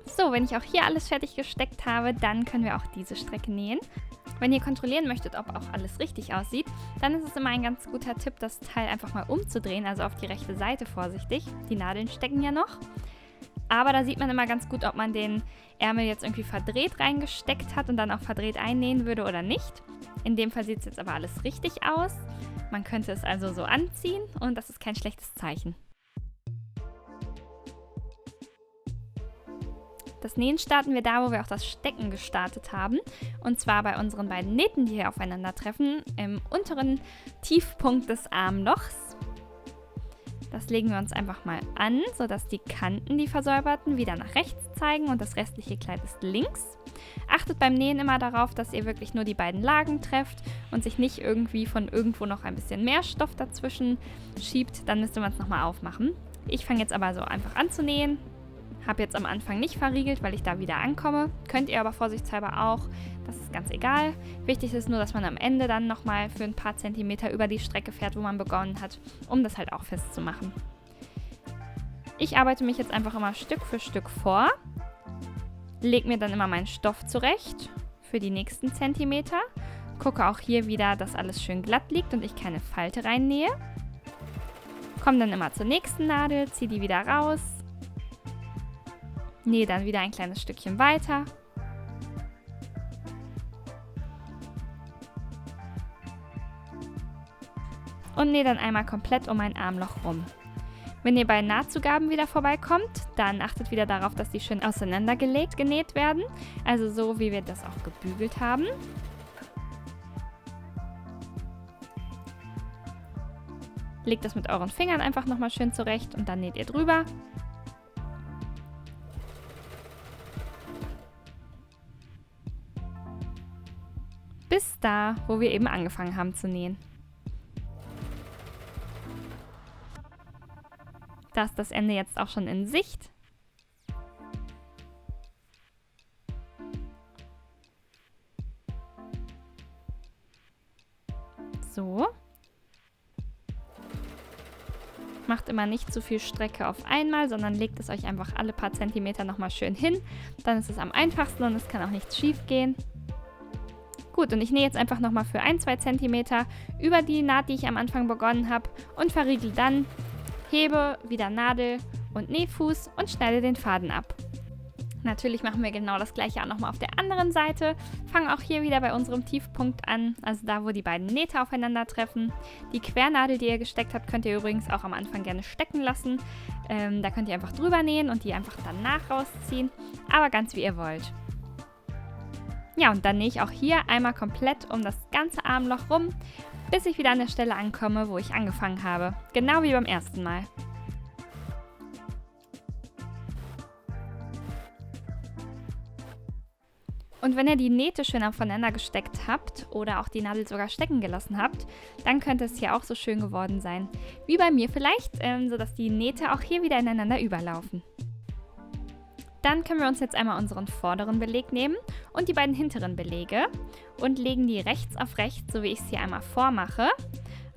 So, wenn ich auch hier alles fertig gesteckt habe, dann können wir auch diese Strecke nähen. Wenn ihr kontrollieren möchtet, ob auch alles richtig aussieht, dann ist es immer ein ganz guter Tipp, das Teil einfach mal umzudrehen, also auf die rechte Seite vorsichtig. Die Nadeln stecken ja noch. Aber da sieht man immer ganz gut, ob man den Ärmel jetzt irgendwie verdreht reingesteckt hat und dann auch verdreht einnähen würde oder nicht. In dem Fall sieht es jetzt aber alles richtig aus. Man könnte es also so anziehen und das ist kein schlechtes Zeichen. Das Nähen starten wir da, wo wir auch das Stecken gestartet haben. Und zwar bei unseren beiden Nähten, die hier aufeinandertreffen, im unteren Tiefpunkt des Armlochs. Das legen wir uns einfach mal an, sodass die Kanten, die versäuberten, wieder nach rechts zeigen und das restliche Kleid ist links. Achtet beim Nähen immer darauf, dass ihr wirklich nur die beiden Lagen trefft und sich nicht irgendwie von irgendwo noch ein bisschen mehr Stoff dazwischen schiebt. Dann müsste man es nochmal aufmachen. Ich fange jetzt aber so einfach an zu nähen. Habe jetzt am Anfang nicht verriegelt, weil ich da wieder ankomme. Könnt ihr aber vorsichtshalber auch. Das ist ganz egal. Wichtig ist nur, dass man am Ende dann nochmal für ein paar Zentimeter über die Strecke fährt, wo man begonnen hat, um das halt auch festzumachen. Ich arbeite mich jetzt einfach immer Stück für Stück vor. Lege mir dann immer meinen Stoff zurecht für die nächsten Zentimeter. Gucke auch hier wieder, dass alles schön glatt liegt und ich keine Falte reinnähe. Komme dann immer zur nächsten Nadel, ziehe die wieder raus. Nähe dann wieder ein kleines Stückchen weiter. Und nähe dann einmal komplett um mein Armloch rum. Wenn ihr bei Nahtzugaben wieder vorbeikommt, dann achtet wieder darauf, dass die schön auseinandergelegt genäht werden. Also so, wie wir das auch gebügelt haben. Legt das mit euren Fingern einfach nochmal schön zurecht und dann näht ihr drüber. Bis da, wo wir eben angefangen haben zu nähen. Da ist das Ende jetzt auch schon in Sicht. So. Macht immer nicht zu viel Strecke auf einmal, sondern legt es euch einfach alle paar Zentimeter nochmal schön hin. Dann ist es am einfachsten und es kann auch nichts schief gehen. Gut, und ich nähe jetzt einfach nochmal für 1-2 Zentimeter über die Naht, die ich am Anfang begonnen habe und verriegel dann, hebe wieder Nadel und Nähfuß und schneide den Faden ab. Natürlich machen wir genau das gleiche auch nochmal auf der anderen Seite. Fangen auch hier wieder bei unserem Tiefpunkt an, also da, wo die beiden Nähte aufeinandertreffen. Die Quernadel, die ihr gesteckt habt, könnt ihr übrigens auch am Anfang gerne stecken lassen. Da könnt ihr einfach drüber nähen und die einfach danach rausziehen, aber ganz wie ihr wollt. Ja, und dann nähe ich auch hier einmal komplett um das ganze Armloch rum, bis ich wieder an der Stelle ankomme, wo ich angefangen habe. Genau wie beim ersten Mal. Und wenn ihr die Nähte schön aufeinander gesteckt habt oder auch die Nadel sogar stecken gelassen habt, dann könnte es hier auch so schön geworden sein. Wie bei mir vielleicht, sodass die Nähte auch hier wieder ineinander überlaufen. Dann können wir uns jetzt einmal unseren vorderen Beleg nehmen und die beiden hinteren Belege und legen die rechts auf rechts, so wie ich es hier einmal vormache,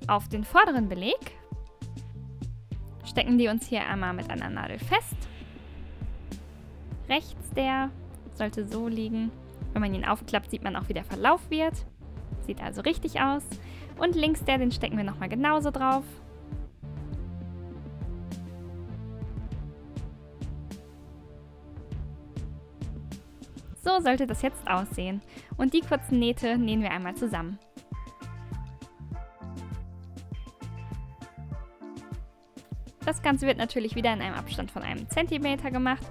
auf den vorderen Beleg. Stecken die uns hier einmal mit einer Nadel fest. Rechts der sollte so liegen. Wenn man ihn aufklappt, sieht man auch, wie der Verlauf wird. Sieht also richtig aus. Und links der, den stecken wir nochmal genauso drauf. So sollte das jetzt aussehen. Und die kurzen Nähte nähen wir einmal zusammen. Das Ganze wird natürlich wieder in einem Abstand von 1 Zentimeter gemacht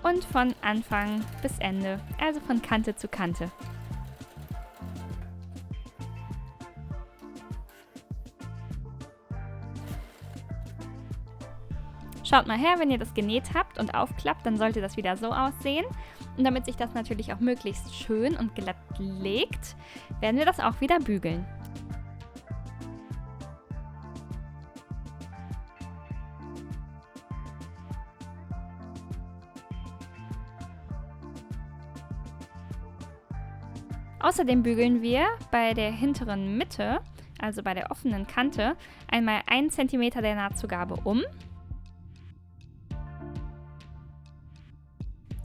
und von Anfang bis Ende, also von Kante zu Kante. Schaut mal her, wenn ihr das genäht habt und aufklappt, dann sollte das wieder so aussehen. Und damit sich das natürlich auch möglichst schön und glatt legt, werden wir das auch wieder bügeln. Außerdem bügeln wir bei der hinteren Mitte, also bei der offenen Kante, einmal 1 cm der Nahtzugabe um.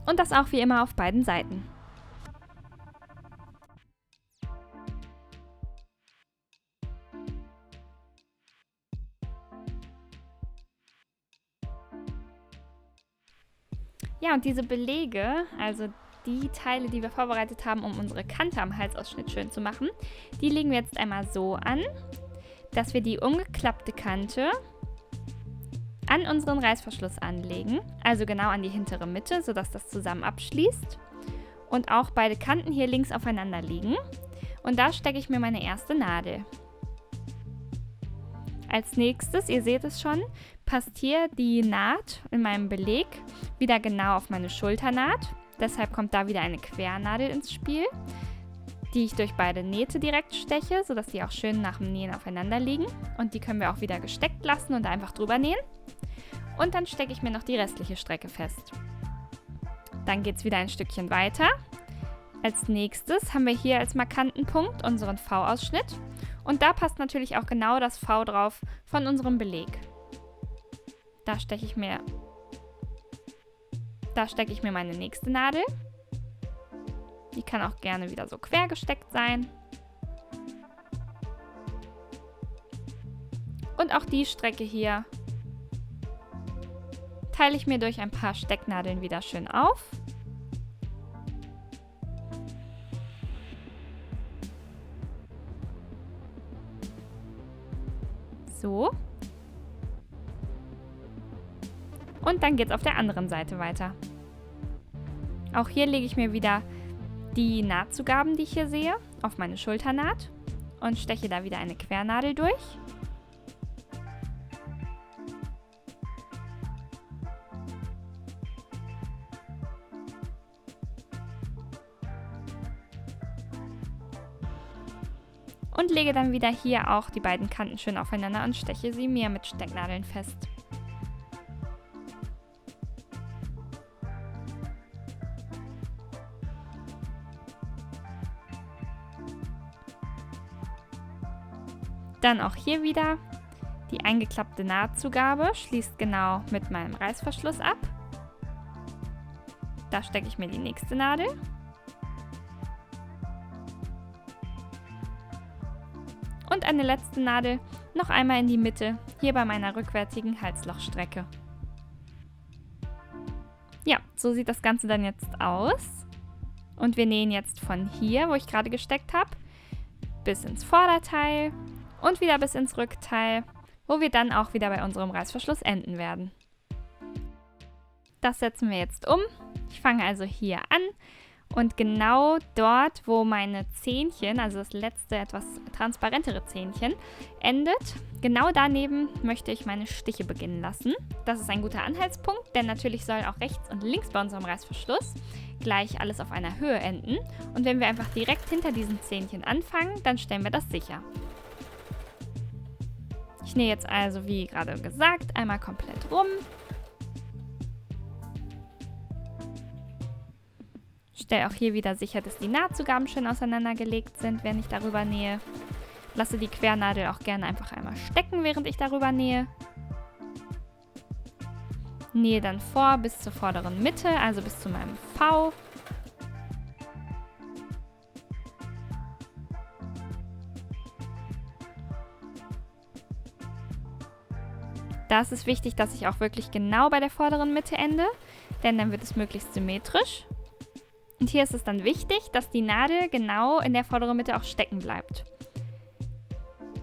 Und das auch wie immer auf beiden Seiten. Ja, und diese Belege, also die Teile, die wir vorbereitet haben, um unsere Kante am Halsausschnitt schön zu machen, die legen wir jetzt einmal so an, dass wir die umgeklappte Kante an unseren Reißverschluss anlegen, also genau an die hintere Mitte, sodass das zusammen abschließt und auch beide Kanten hier links aufeinander liegen. Und da stecke ich mir meine erste Nadel. Als nächstes, ihr seht es schon, passt hier die Naht in meinem Beleg wieder genau auf meine Schulternaht. Deshalb kommt da wieder eine Quernadel ins Spiel, die ich durch beide Nähte direkt steche, sodass die auch schön nach dem Nähen aufeinander liegen. Und die können wir auch wieder gesteckt lassen und einfach drüber nähen. Und dann stecke ich mir noch die restliche Strecke fest. Dann geht es wieder ein Stückchen weiter. Als nächstes haben wir hier als markanten Punkt unseren V-Ausschnitt. Und da passt natürlich auch genau das V drauf von unserem Beleg. Da stecke ich mir meine nächste Nadel. Die kann auch gerne wieder so quer gesteckt sein. Und auch die Strecke hier teile ich mir durch ein paar Stecknadeln wieder schön auf. So. Und dann geht es auf der anderen Seite weiter. Auch hier lege ich mir wieder die Nahtzugaben, die ich hier sehe, auf meine Schulternaht und steche da wieder eine Quernadel durch. Und lege dann wieder hier auch die beiden Kanten schön aufeinander und steche sie mir mit Stecknadeln fest. Dann auch hier wieder die eingeklappte Nahtzugabe schließt genau mit meinem Reißverschluss ab. Da stecke ich mir die nächste Nadel. Und eine letzte Nadel noch einmal in die Mitte, hier bei meiner rückwärtigen Halslochstrecke. Ja, so sieht das Ganze dann jetzt aus. Und wir nähen jetzt von hier, wo ich gerade gesteckt habe, bis ins Vorderteil und wieder bis ins Rückteil, wo wir dann auch wieder bei unserem Reißverschluss enden werden. Das setzen wir jetzt um. Ich fange also hier an und genau dort, wo meine Zähnchen, also das letzte etwas transparentere Zähnchen, endet, genau daneben möchte ich meine Stiche beginnen lassen. Das ist ein guter Anhaltspunkt, denn natürlich soll auch rechts und links bei unserem Reißverschluss gleich alles auf einer Höhe enden. Und wenn wir einfach direkt hinter diesen Zähnchen anfangen, dann stellen wir das sicher. Ich nähe jetzt also, wie gerade gesagt, einmal komplett rum. Stelle auch hier wieder sicher, dass die Nahtzugaben schön auseinandergelegt sind, wenn ich darüber nähe. Lasse die Quernadel auch gerne einfach einmal stecken, während ich darüber nähe. Nähe dann vor bis zur vorderen Mitte, also bis zu meinem V. Da ist es wichtig, dass ich auch wirklich genau bei der vorderen Mitte ende, denn dann wird es möglichst symmetrisch. Und hier ist es dann wichtig, dass die Nadel genau in der vorderen Mitte auch stecken bleibt.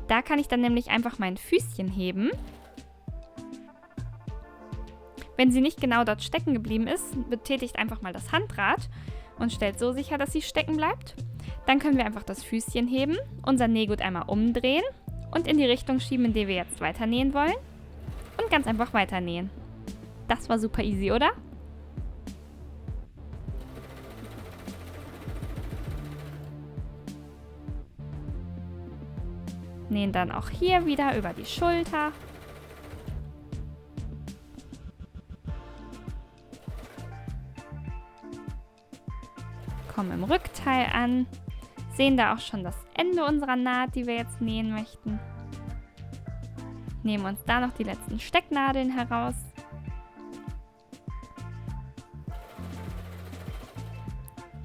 Da kann ich dann nämlich einfach mein Füßchen heben. Wenn sie nicht genau dort stecken geblieben ist, betätigt einfach mal das Handrad und stellt so sicher, dass sie stecken bleibt. Dann können wir einfach das Füßchen heben, unser Nähgut einmal umdrehen und in die Richtung schieben, in die wir jetzt weiter nähen wollen. Und ganz einfach weiter nähen. Das war super easy, oder? Nähen dann auch hier wieder über die Schulter. Kommen im Rückteil an. Sehen da auch schon das Ende unserer Naht, die wir jetzt nähen möchten. Nehmen uns da noch die letzten Stecknadeln heraus.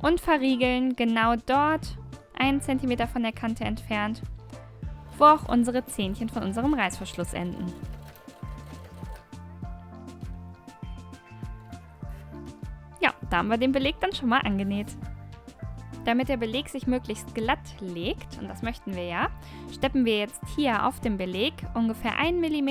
und verriegeln genau dort, 1 cm von der Kante entfernt, wo auch unsere Zähnchen von unserem Reißverschluss enden. Ja, da haben wir den Beleg dann schon mal angenäht. Damit der Beleg sich möglichst glatt legt, und das möchten wir ja, steppen wir jetzt hier auf dem Beleg ungefähr 1 mm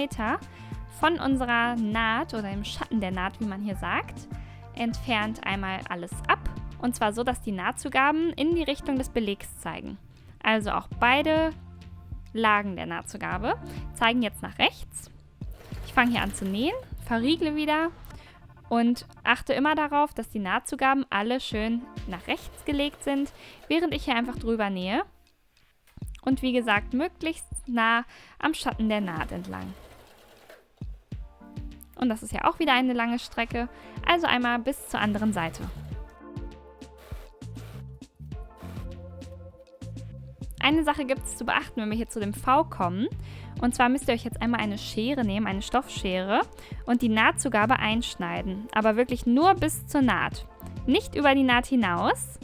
von unserer Naht oder im Schatten der Naht, wie man hier sagt, entfernt einmal alles ab. Und zwar so, dass die Nahtzugaben in die Richtung des Belegs zeigen. Also auch beide Lagen der Nahtzugabe zeigen jetzt nach rechts. Ich fange hier an zu nähen, verriegle wieder und achte immer darauf, dass die Nahtzugaben alle schön nach rechts gelegt sind, während ich hier einfach drüber nähe. Und wie gesagt, möglichst nah am Schatten der Naht entlang. Und das ist ja auch wieder eine lange Strecke, also einmal bis zur anderen Seite. Eine Sache gibt es zu beachten, wenn wir hier zu dem V kommen. Und zwar müsst ihr euch jetzt einmal eine Schere nehmen, eine Stoffschere, und die Nahtzugabe einschneiden. Aber wirklich nur bis zur Naht. Nicht über die Naht hinaus,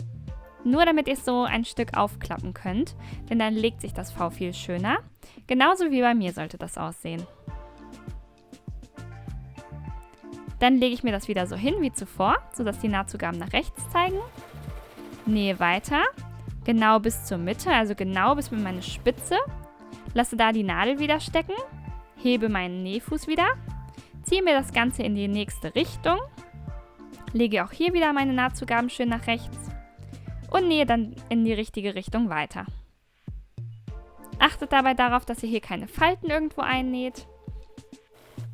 nur damit ihr es so ein Stück aufklappen könnt, denn dann legt sich das V viel schöner. Genauso wie bei mir sollte das aussehen. Dann lege ich mir das wieder so hin wie zuvor, sodass die Nahtzugaben nach rechts zeigen. Nähe weiter. Genau bis zur Mitte, also genau bis mit meine Spitze. Lasse da die Nadel wieder stecken, hebe meinen Nähfuß wieder, ziehe mir das Ganze in die nächste Richtung, lege auch hier wieder meine Nahtzugaben schön nach rechts und nähe dann in die richtige Richtung weiter. Achtet dabei darauf, dass ihr hier keine Falten irgendwo einnäht.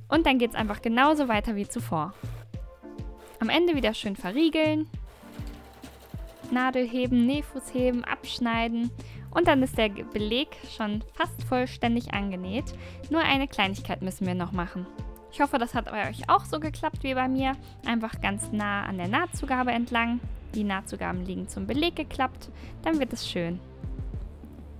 Und dann geht es einfach genauso weiter wie zuvor. Am Ende wieder schön verriegeln. Nadel heben, Nähfuß heben, abschneiden und dann ist der Beleg schon fast vollständig angenäht. Nur eine Kleinigkeit müssen wir noch machen. Ich hoffe, das hat bei euch auch so geklappt wie bei mir. Einfach ganz nah an der Nahtzugabe entlang. Die Nahtzugaben liegen zum Beleg geklappt. Dann wird es schön.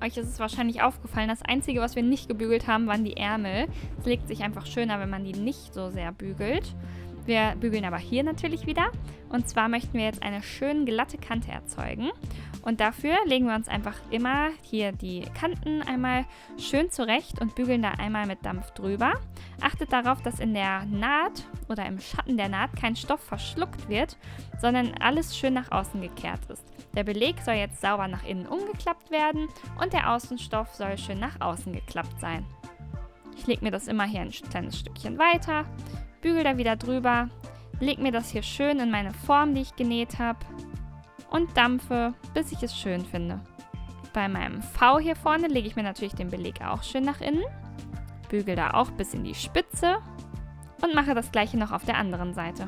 Euch ist es wahrscheinlich aufgefallen, das Einzige, was wir nicht gebügelt haben, waren die Ärmel. Es legt sich einfach schöner, wenn man die nicht so sehr bügelt. Wir bügeln aber hier natürlich wieder. Und zwar möchten wir jetzt eine schön glatte Kante erzeugen. Und dafür legen wir uns einfach immer hier die Kanten einmal schön zurecht und bügeln da einmal mit Dampf drüber. Achtet darauf, dass in der Naht oder im Schatten der Naht kein Stoff verschluckt wird, sondern alles schön nach außen gekehrt ist. Der Beleg soll jetzt sauber nach innen umgeklappt werden und der Außenstoff soll schön nach außen geklappt sein. Ich lege mir das immer hier ein kleines Stückchen weiter. Bügel da wieder drüber, leg mir das hier schön in meine Form, die ich genäht habe und dampfe, bis ich es schön finde. Bei meinem V hier vorne lege ich mir natürlich den Beleg auch schön nach innen, bügel da auch bis in die Spitze und mache das gleiche noch auf der anderen Seite.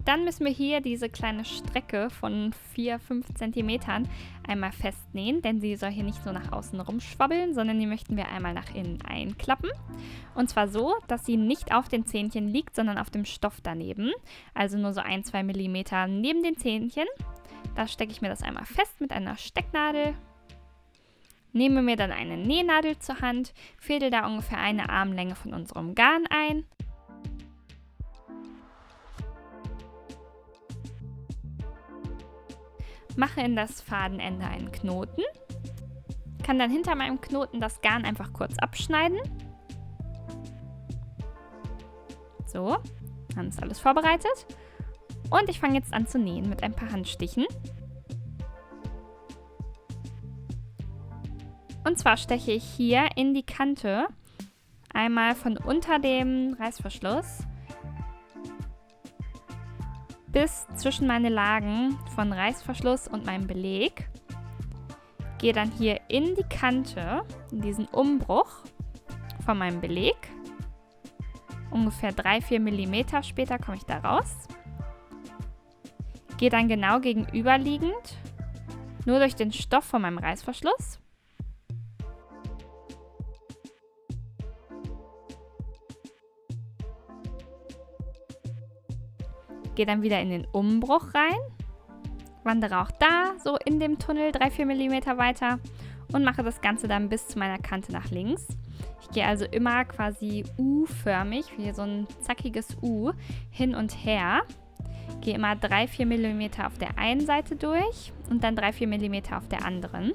Dann müssen wir hier diese kleine Strecke von 4-5 cm einmal festnähen, denn sie soll hier nicht so nach außen rumschwabbeln, sondern die möchten wir einmal nach innen einklappen. Und zwar so, dass sie nicht auf den Zähnchen liegt, sondern auf dem Stoff daneben. Also nur so 1-2 mm neben den Zähnchen. Da stecke ich mir das einmal fest mit einer Stecknadel. Nehme mir dann eine Nähnadel zur Hand, fädel da ungefähr eine Armlänge von unserem Garn ein. Mache in das Fadenende einen Knoten, kann dann hinter meinem Knoten das Garn einfach kurz abschneiden. So, dann ist alles vorbereitet. Und ich fange jetzt an zu nähen mit ein paar Handstichen. Und zwar steche ich hier in die Kante einmal von unter dem Reißverschluss bis zwischen meine Lagen von Reißverschluss und meinem Beleg. Gehe dann hier in die Kante, in diesen Umbruch von meinem Beleg. Ungefähr 3-4 mm später komme ich da raus. Gehe dann genau gegenüberliegend, nur durch den Stoff von meinem Reißverschluss. Gehe dann wieder in den Umbruch rein, wandere auch da so in dem Tunnel 3-4 mm weiter und mache das Ganze dann bis zu meiner Kante nach links. Ich gehe also immer quasi U-förmig, wie so ein zackiges U, hin und her. Gehe immer 3-4 mm auf der einen Seite durch und dann 3-4 mm auf der anderen.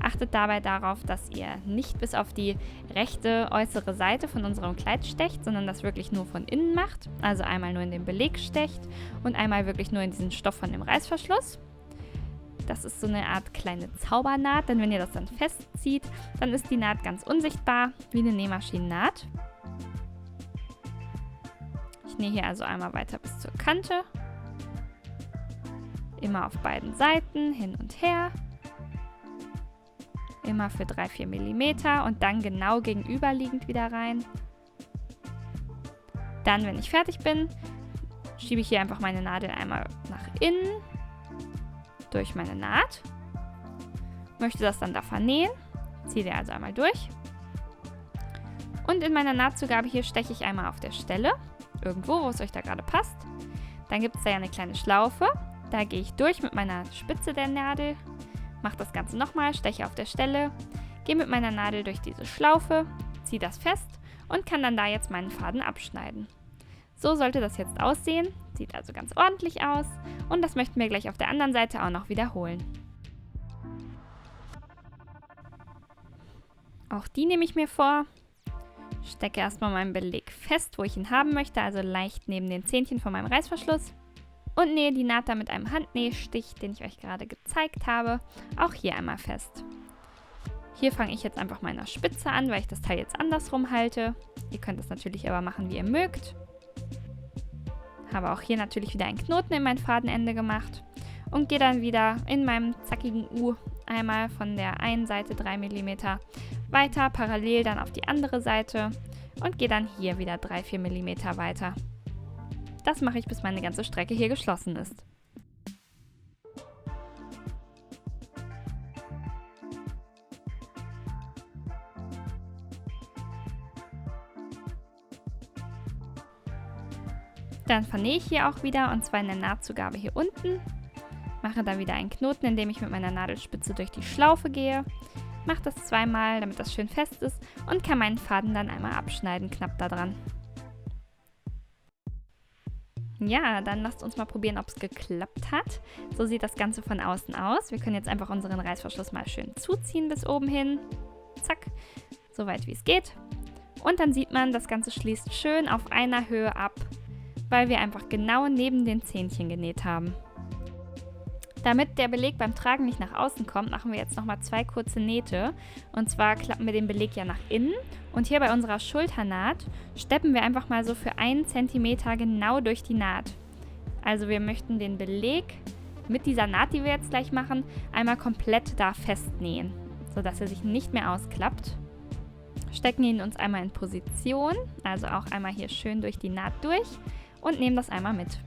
Achtet dabei darauf, dass ihr nicht bis auf die rechte äußere Seite von unserem Kleid stecht, sondern das wirklich nur von innen macht. Also einmal nur in den Beleg stecht und einmal wirklich nur in diesen Stoff von dem Reißverschluss. Das ist so eine Art kleine Zaubernaht, denn wenn ihr das dann festzieht, dann ist die Naht ganz unsichtbar, wie eine Nähmaschinennaht. Ich nähe hier also einmal weiter bis zur Kante. Immer auf beiden Seiten, hin und her. Immer für 3-4 mm und dann genau gegenüberliegend wieder rein. Dann, wenn ich fertig bin, schiebe ich hier einfach meine Nadel einmal nach innen durch meine Naht. Möchte das dann da vernähen. Ziehe die also einmal durch. Und in meiner Nahtzugabe hier steche ich einmal auf der Stelle, irgendwo, wo es euch da gerade passt. Dann gibt es da ja eine kleine Schlaufe. Da gehe ich durch mit meiner Spitze der Nadel, mache das Ganze nochmal, steche auf der Stelle, gehe mit meiner Nadel durch diese Schlaufe, ziehe das fest und kann dann da jetzt meinen Faden abschneiden. So sollte das jetzt aussehen, sieht also ganz ordentlich aus und das möchten wir gleich auf der anderen Seite auch noch wiederholen. Auch die nehme ich mir vor, stecke erstmal meinen Beleg fest, wo ich ihn haben möchte, also leicht neben den Zähnchen von meinem Reißverschluss. Und nähe die Naht dann mit einem Handnähstich, den ich euch gerade gezeigt habe, auch hier einmal fest. Hier fange ich jetzt einfach meiner Spitze an, weil ich das Teil jetzt andersrum halte. Ihr könnt es natürlich aber machen, wie ihr mögt. Habe auch hier natürlich wieder einen Knoten in mein Fadenende gemacht und gehe dann wieder in meinem zackigen U einmal von der einen Seite 3 mm weiter, parallel dann auf die andere Seite und gehe dann hier wieder 3-4 mm weiter. Das mache ich, bis meine ganze Strecke hier geschlossen ist. Dann vernähe ich hier auch wieder, und zwar in der Nahtzugabe hier unten. Mache da wieder einen Knoten, indem ich mit meiner Nadelspitze durch die Schlaufe gehe. Mache das zweimal, damit das schön fest ist, und kann meinen Faden dann einmal abschneiden, knapp da dran. Ja, dann lasst uns mal probieren, ob es geklappt hat. So sieht das Ganze von außen aus. Wir können jetzt einfach unseren Reißverschluss mal schön zuziehen bis oben hin. Zack, so weit wie es geht. Und dann sieht man, das Ganze schließt schön auf einer Höhe ab, weil wir einfach genau neben den Zähnchen genäht haben. Damit der Beleg beim Tragen nicht nach außen kommt, machen wir jetzt nochmal 2 kurze Nähte. Und zwar klappen wir den Beleg ja nach innen. Und hier bei unserer Schulternaht steppen wir einfach mal so für 1 cm genau durch die Naht. Also wir möchten den Beleg mit dieser Naht, die wir jetzt gleich machen, einmal komplett da festnähen, sodass er sich nicht mehr ausklappt. Stecken ihn uns einmal in Position, also auch einmal hier schön durch die Naht durch und nehmen das einmal mit.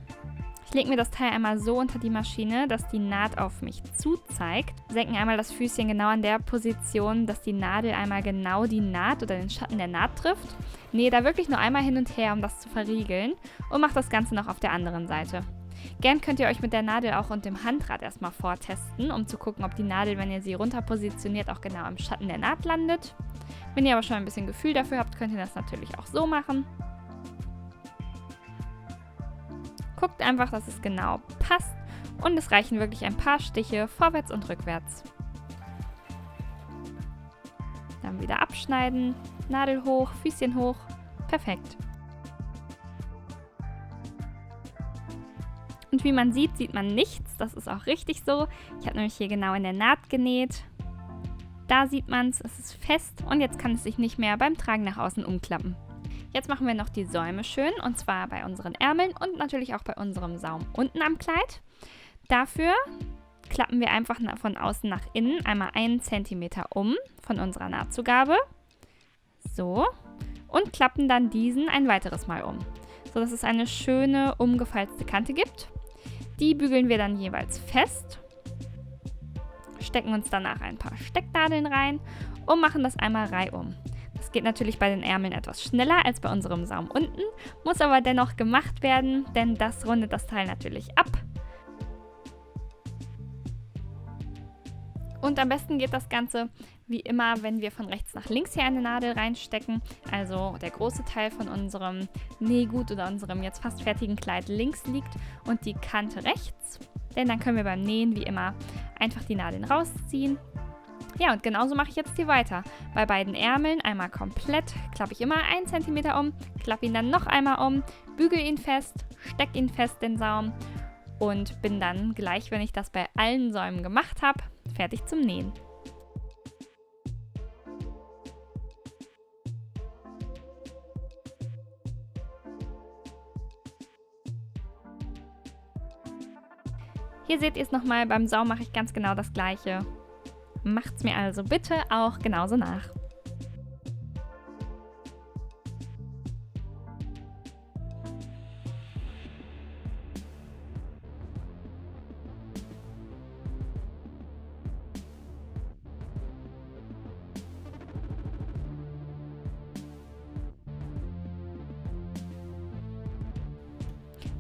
Ich lege mir das Teil einmal so unter die Maschine, dass die Naht auf mich zuzeigt. Senken einmal das Füßchen genau an der Position, dass die Nadel einmal genau die Naht oder den Schatten der Naht trifft. Nähe da wirklich nur einmal hin und her, um das zu verriegeln, und mache das Ganze noch auf der anderen Seite. Gern könnt ihr euch mit der Nadel auch und dem Handrad erstmal vortesten, um zu gucken, ob die Nadel, wenn ihr sie runter positioniert, auch genau im Schatten der Naht landet. Wenn ihr aber schon ein bisschen Gefühl dafür habt, könnt ihr das natürlich auch so machen. Guckt einfach, dass es genau passt, und es reichen wirklich ein paar Stiche vorwärts und rückwärts. Dann wieder abschneiden, Nadel hoch, Füßchen hoch, perfekt. Und wie man sieht, sieht man nichts, das ist auch richtig so. Ich habe nämlich hier genau in der Naht genäht. Da sieht man es ist fest und jetzt kann es sich nicht mehr beim Tragen nach außen umklappen. Jetzt machen wir noch die Säume schön, und zwar bei unseren Ärmeln und natürlich auch bei unserem Saum unten am Kleid. Dafür klappen wir einfach von außen nach innen einmal 1 cm um von unserer Nahtzugabe. So. Und klappen dann diesen ein weiteres Mal um, sodass es eine schöne umgefalzte Kante gibt. Die bügeln wir dann jeweils fest, stecken uns danach ein paar Stecknadeln rein und machen das einmal reihum. Das geht natürlich bei den Ärmeln etwas schneller als bei unserem Saum unten, muss aber dennoch gemacht werden, denn das rundet das Teil natürlich ab. Und am besten geht das Ganze, wie immer, wenn wir von rechts nach links hier eine Nadel reinstecken, also der große Teil von unserem Nähgut oder unserem jetzt fast fertigen Kleid links liegt und die Kante rechts. Denn dann können wir beim Nähen wie immer einfach die Nadeln rausziehen. Ja, und genauso mache ich jetzt hier weiter. Bei beiden Ärmeln einmal komplett, klappe ich immer 1 cm um, klappe ihn dann noch einmal um, bügel ihn fest, steck ihn fest, den Saum, und bin dann gleich, wenn ich das bei allen Säumen gemacht habe, fertig zum Nähen. Hier seht ihr es nochmal, beim Saum mache ich ganz genau das Gleiche. Macht's mir also bitte auch genauso nach.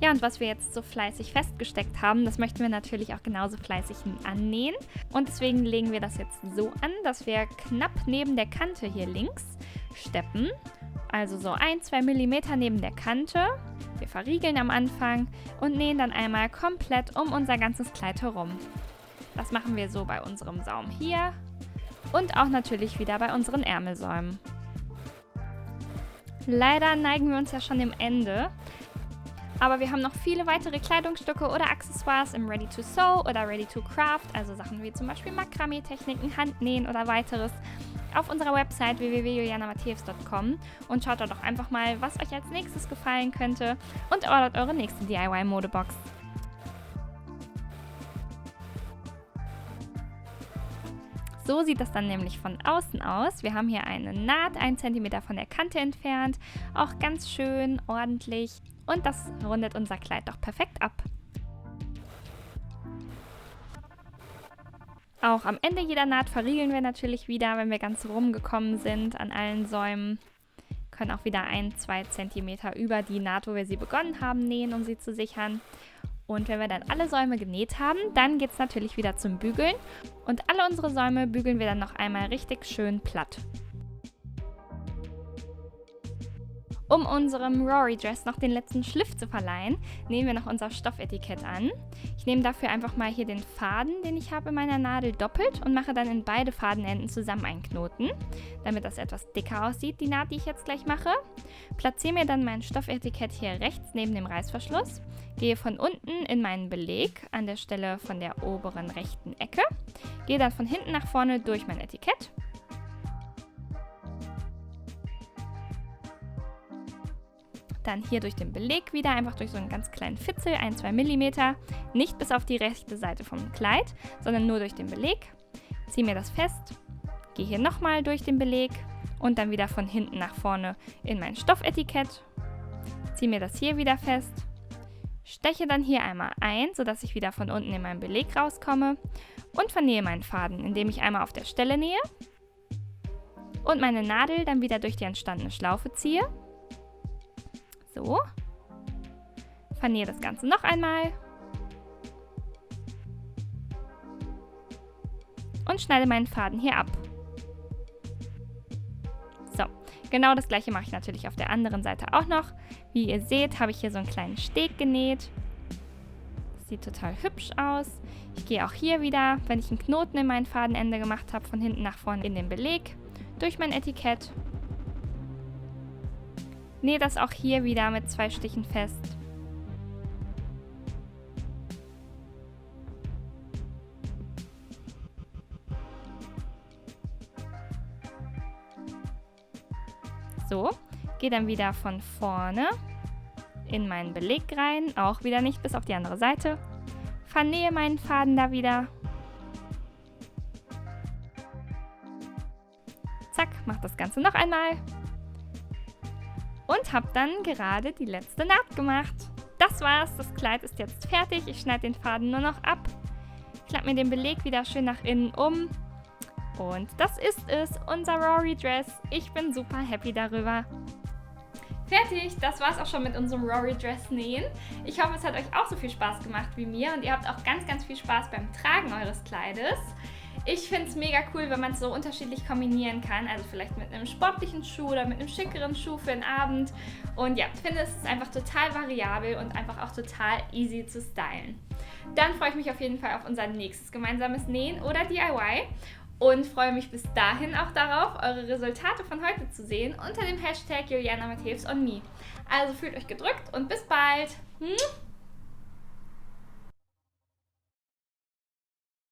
Ja, und was wir jetzt so fleißig festgesteckt haben, das möchten wir natürlich auch genauso fleißig annähen. Und deswegen legen wir das jetzt so an, dass wir knapp neben der Kante hier links steppen. Also so 1-2 mm neben der Kante. Wir verriegeln am Anfang und nähen dann einmal komplett um unser ganzes Kleid herum. Das machen wir so bei unserem Saum hier und auch natürlich wieder bei unseren Ärmelsäumen. Leider neigen wir uns ja schon dem Ende. Aber wir haben noch viele weitere Kleidungsstücke oder Accessoires im Ready-to-Sew oder Ready-to-Craft, also Sachen wie zum Beispiel Makramee-Techniken, Handnähen oder weiteres, auf unserer Website www.julianamathews.com und schaut dort doch einfach mal, was euch als nächstes gefallen könnte und ordert eure nächste DIY-Modebox. So sieht das dann nämlich von außen aus. Wir haben hier eine Naht, 1 cm von der Kante entfernt, auch ganz schön ordentlich. Und das rundet unser Kleid doch perfekt ab. Auch am Ende jeder Naht verriegeln wir natürlich wieder, wenn wir ganz rumgekommen sind an allen Säumen. Können auch wieder 1-2 cm über die Naht, wo wir sie begonnen haben, nähen, um sie zu sichern. Und wenn wir dann alle Säume genäht haben, dann geht es natürlich wieder zum Bügeln. Und alle unsere Säume bügeln wir dann noch einmal richtig schön platt. Um unserem Rory Dress noch den letzten Schliff zu verleihen, nehmen wir noch unser Stoffetikett an. Ich nehme dafür einfach mal hier den Faden, den ich habe in meiner Nadel, doppelt und mache dann in beide Fadenenden zusammen einen Knoten, damit das etwas dicker aussieht, die Naht, die ich jetzt gleich mache. Platziere mir dann mein Stoffetikett hier rechts neben dem Reißverschluss, gehe von unten in meinen Beleg an der Stelle von der oberen rechten Ecke, gehe dann von hinten nach vorne durch mein Etikett. Dann hier durch den Beleg wieder, einfach durch so einen ganz kleinen Fitzel, 1-2 mm, nicht bis auf die rechte Seite vom Kleid, sondern nur durch den Beleg. Ziehe mir das fest, gehe hier nochmal durch den Beleg und dann wieder von hinten nach vorne in mein Stoffetikett. Ziehe mir das hier wieder fest, steche dann hier einmal ein, sodass ich wieder von unten in meinen Beleg rauskomme und vernähe meinen Faden, indem ich einmal auf der Stelle nähe und meine Nadel dann wieder durch die entstandene Schlaufe ziehe. So, vernähe das Ganze noch einmal und schneide meinen Faden hier ab. So, genau das gleiche mache ich natürlich auf der anderen Seite auch noch. Wie ihr seht, habe ich hier so einen kleinen Steg genäht. Das sieht total hübsch aus. Ich gehe auch hier wieder, wenn ich einen Knoten in mein Fadenende gemacht habe, von hinten nach vorne in den Beleg, durch mein Etikett. Nähe das auch hier wieder mit 2 Stichen fest. So, gehe dann wieder von vorne in meinen Beleg rein, auch wieder nicht bis auf die andere Seite. Vernähe meinen Faden da wieder. Zack, mache das Ganze noch einmal. Und habe dann gerade die letzte Naht gemacht. Das war's, das Kleid ist jetzt fertig. Ich schneide den Faden nur noch ab, klappe mir den Beleg wieder schön nach innen um. Und das ist es, unser Rory Dress. Ich bin super happy darüber. Fertig, das war's auch schon mit unserem Rory Dress nähen. Ich hoffe, es hat euch auch so viel Spaß gemacht wie mir und ihr habt auch ganz, ganz viel Spaß beim Tragen eures Kleides. Ich finde es mega cool, wenn man es so unterschiedlich kombinieren kann. Also vielleicht mit einem sportlichen Schuh oder mit einem schickeren Schuh für den Abend. Und ja, ich finde, es ist einfach total variabel und einfach auch total easy zu stylen. Dann freue ich mich auf jeden Fall auf unser nächstes gemeinsames Nähen oder DIY. Und freue mich bis dahin auch darauf, eure Resultate von heute zu sehen unter dem Hashtag Juliana Matthäus on me. Also fühlt euch gedrückt und bis bald!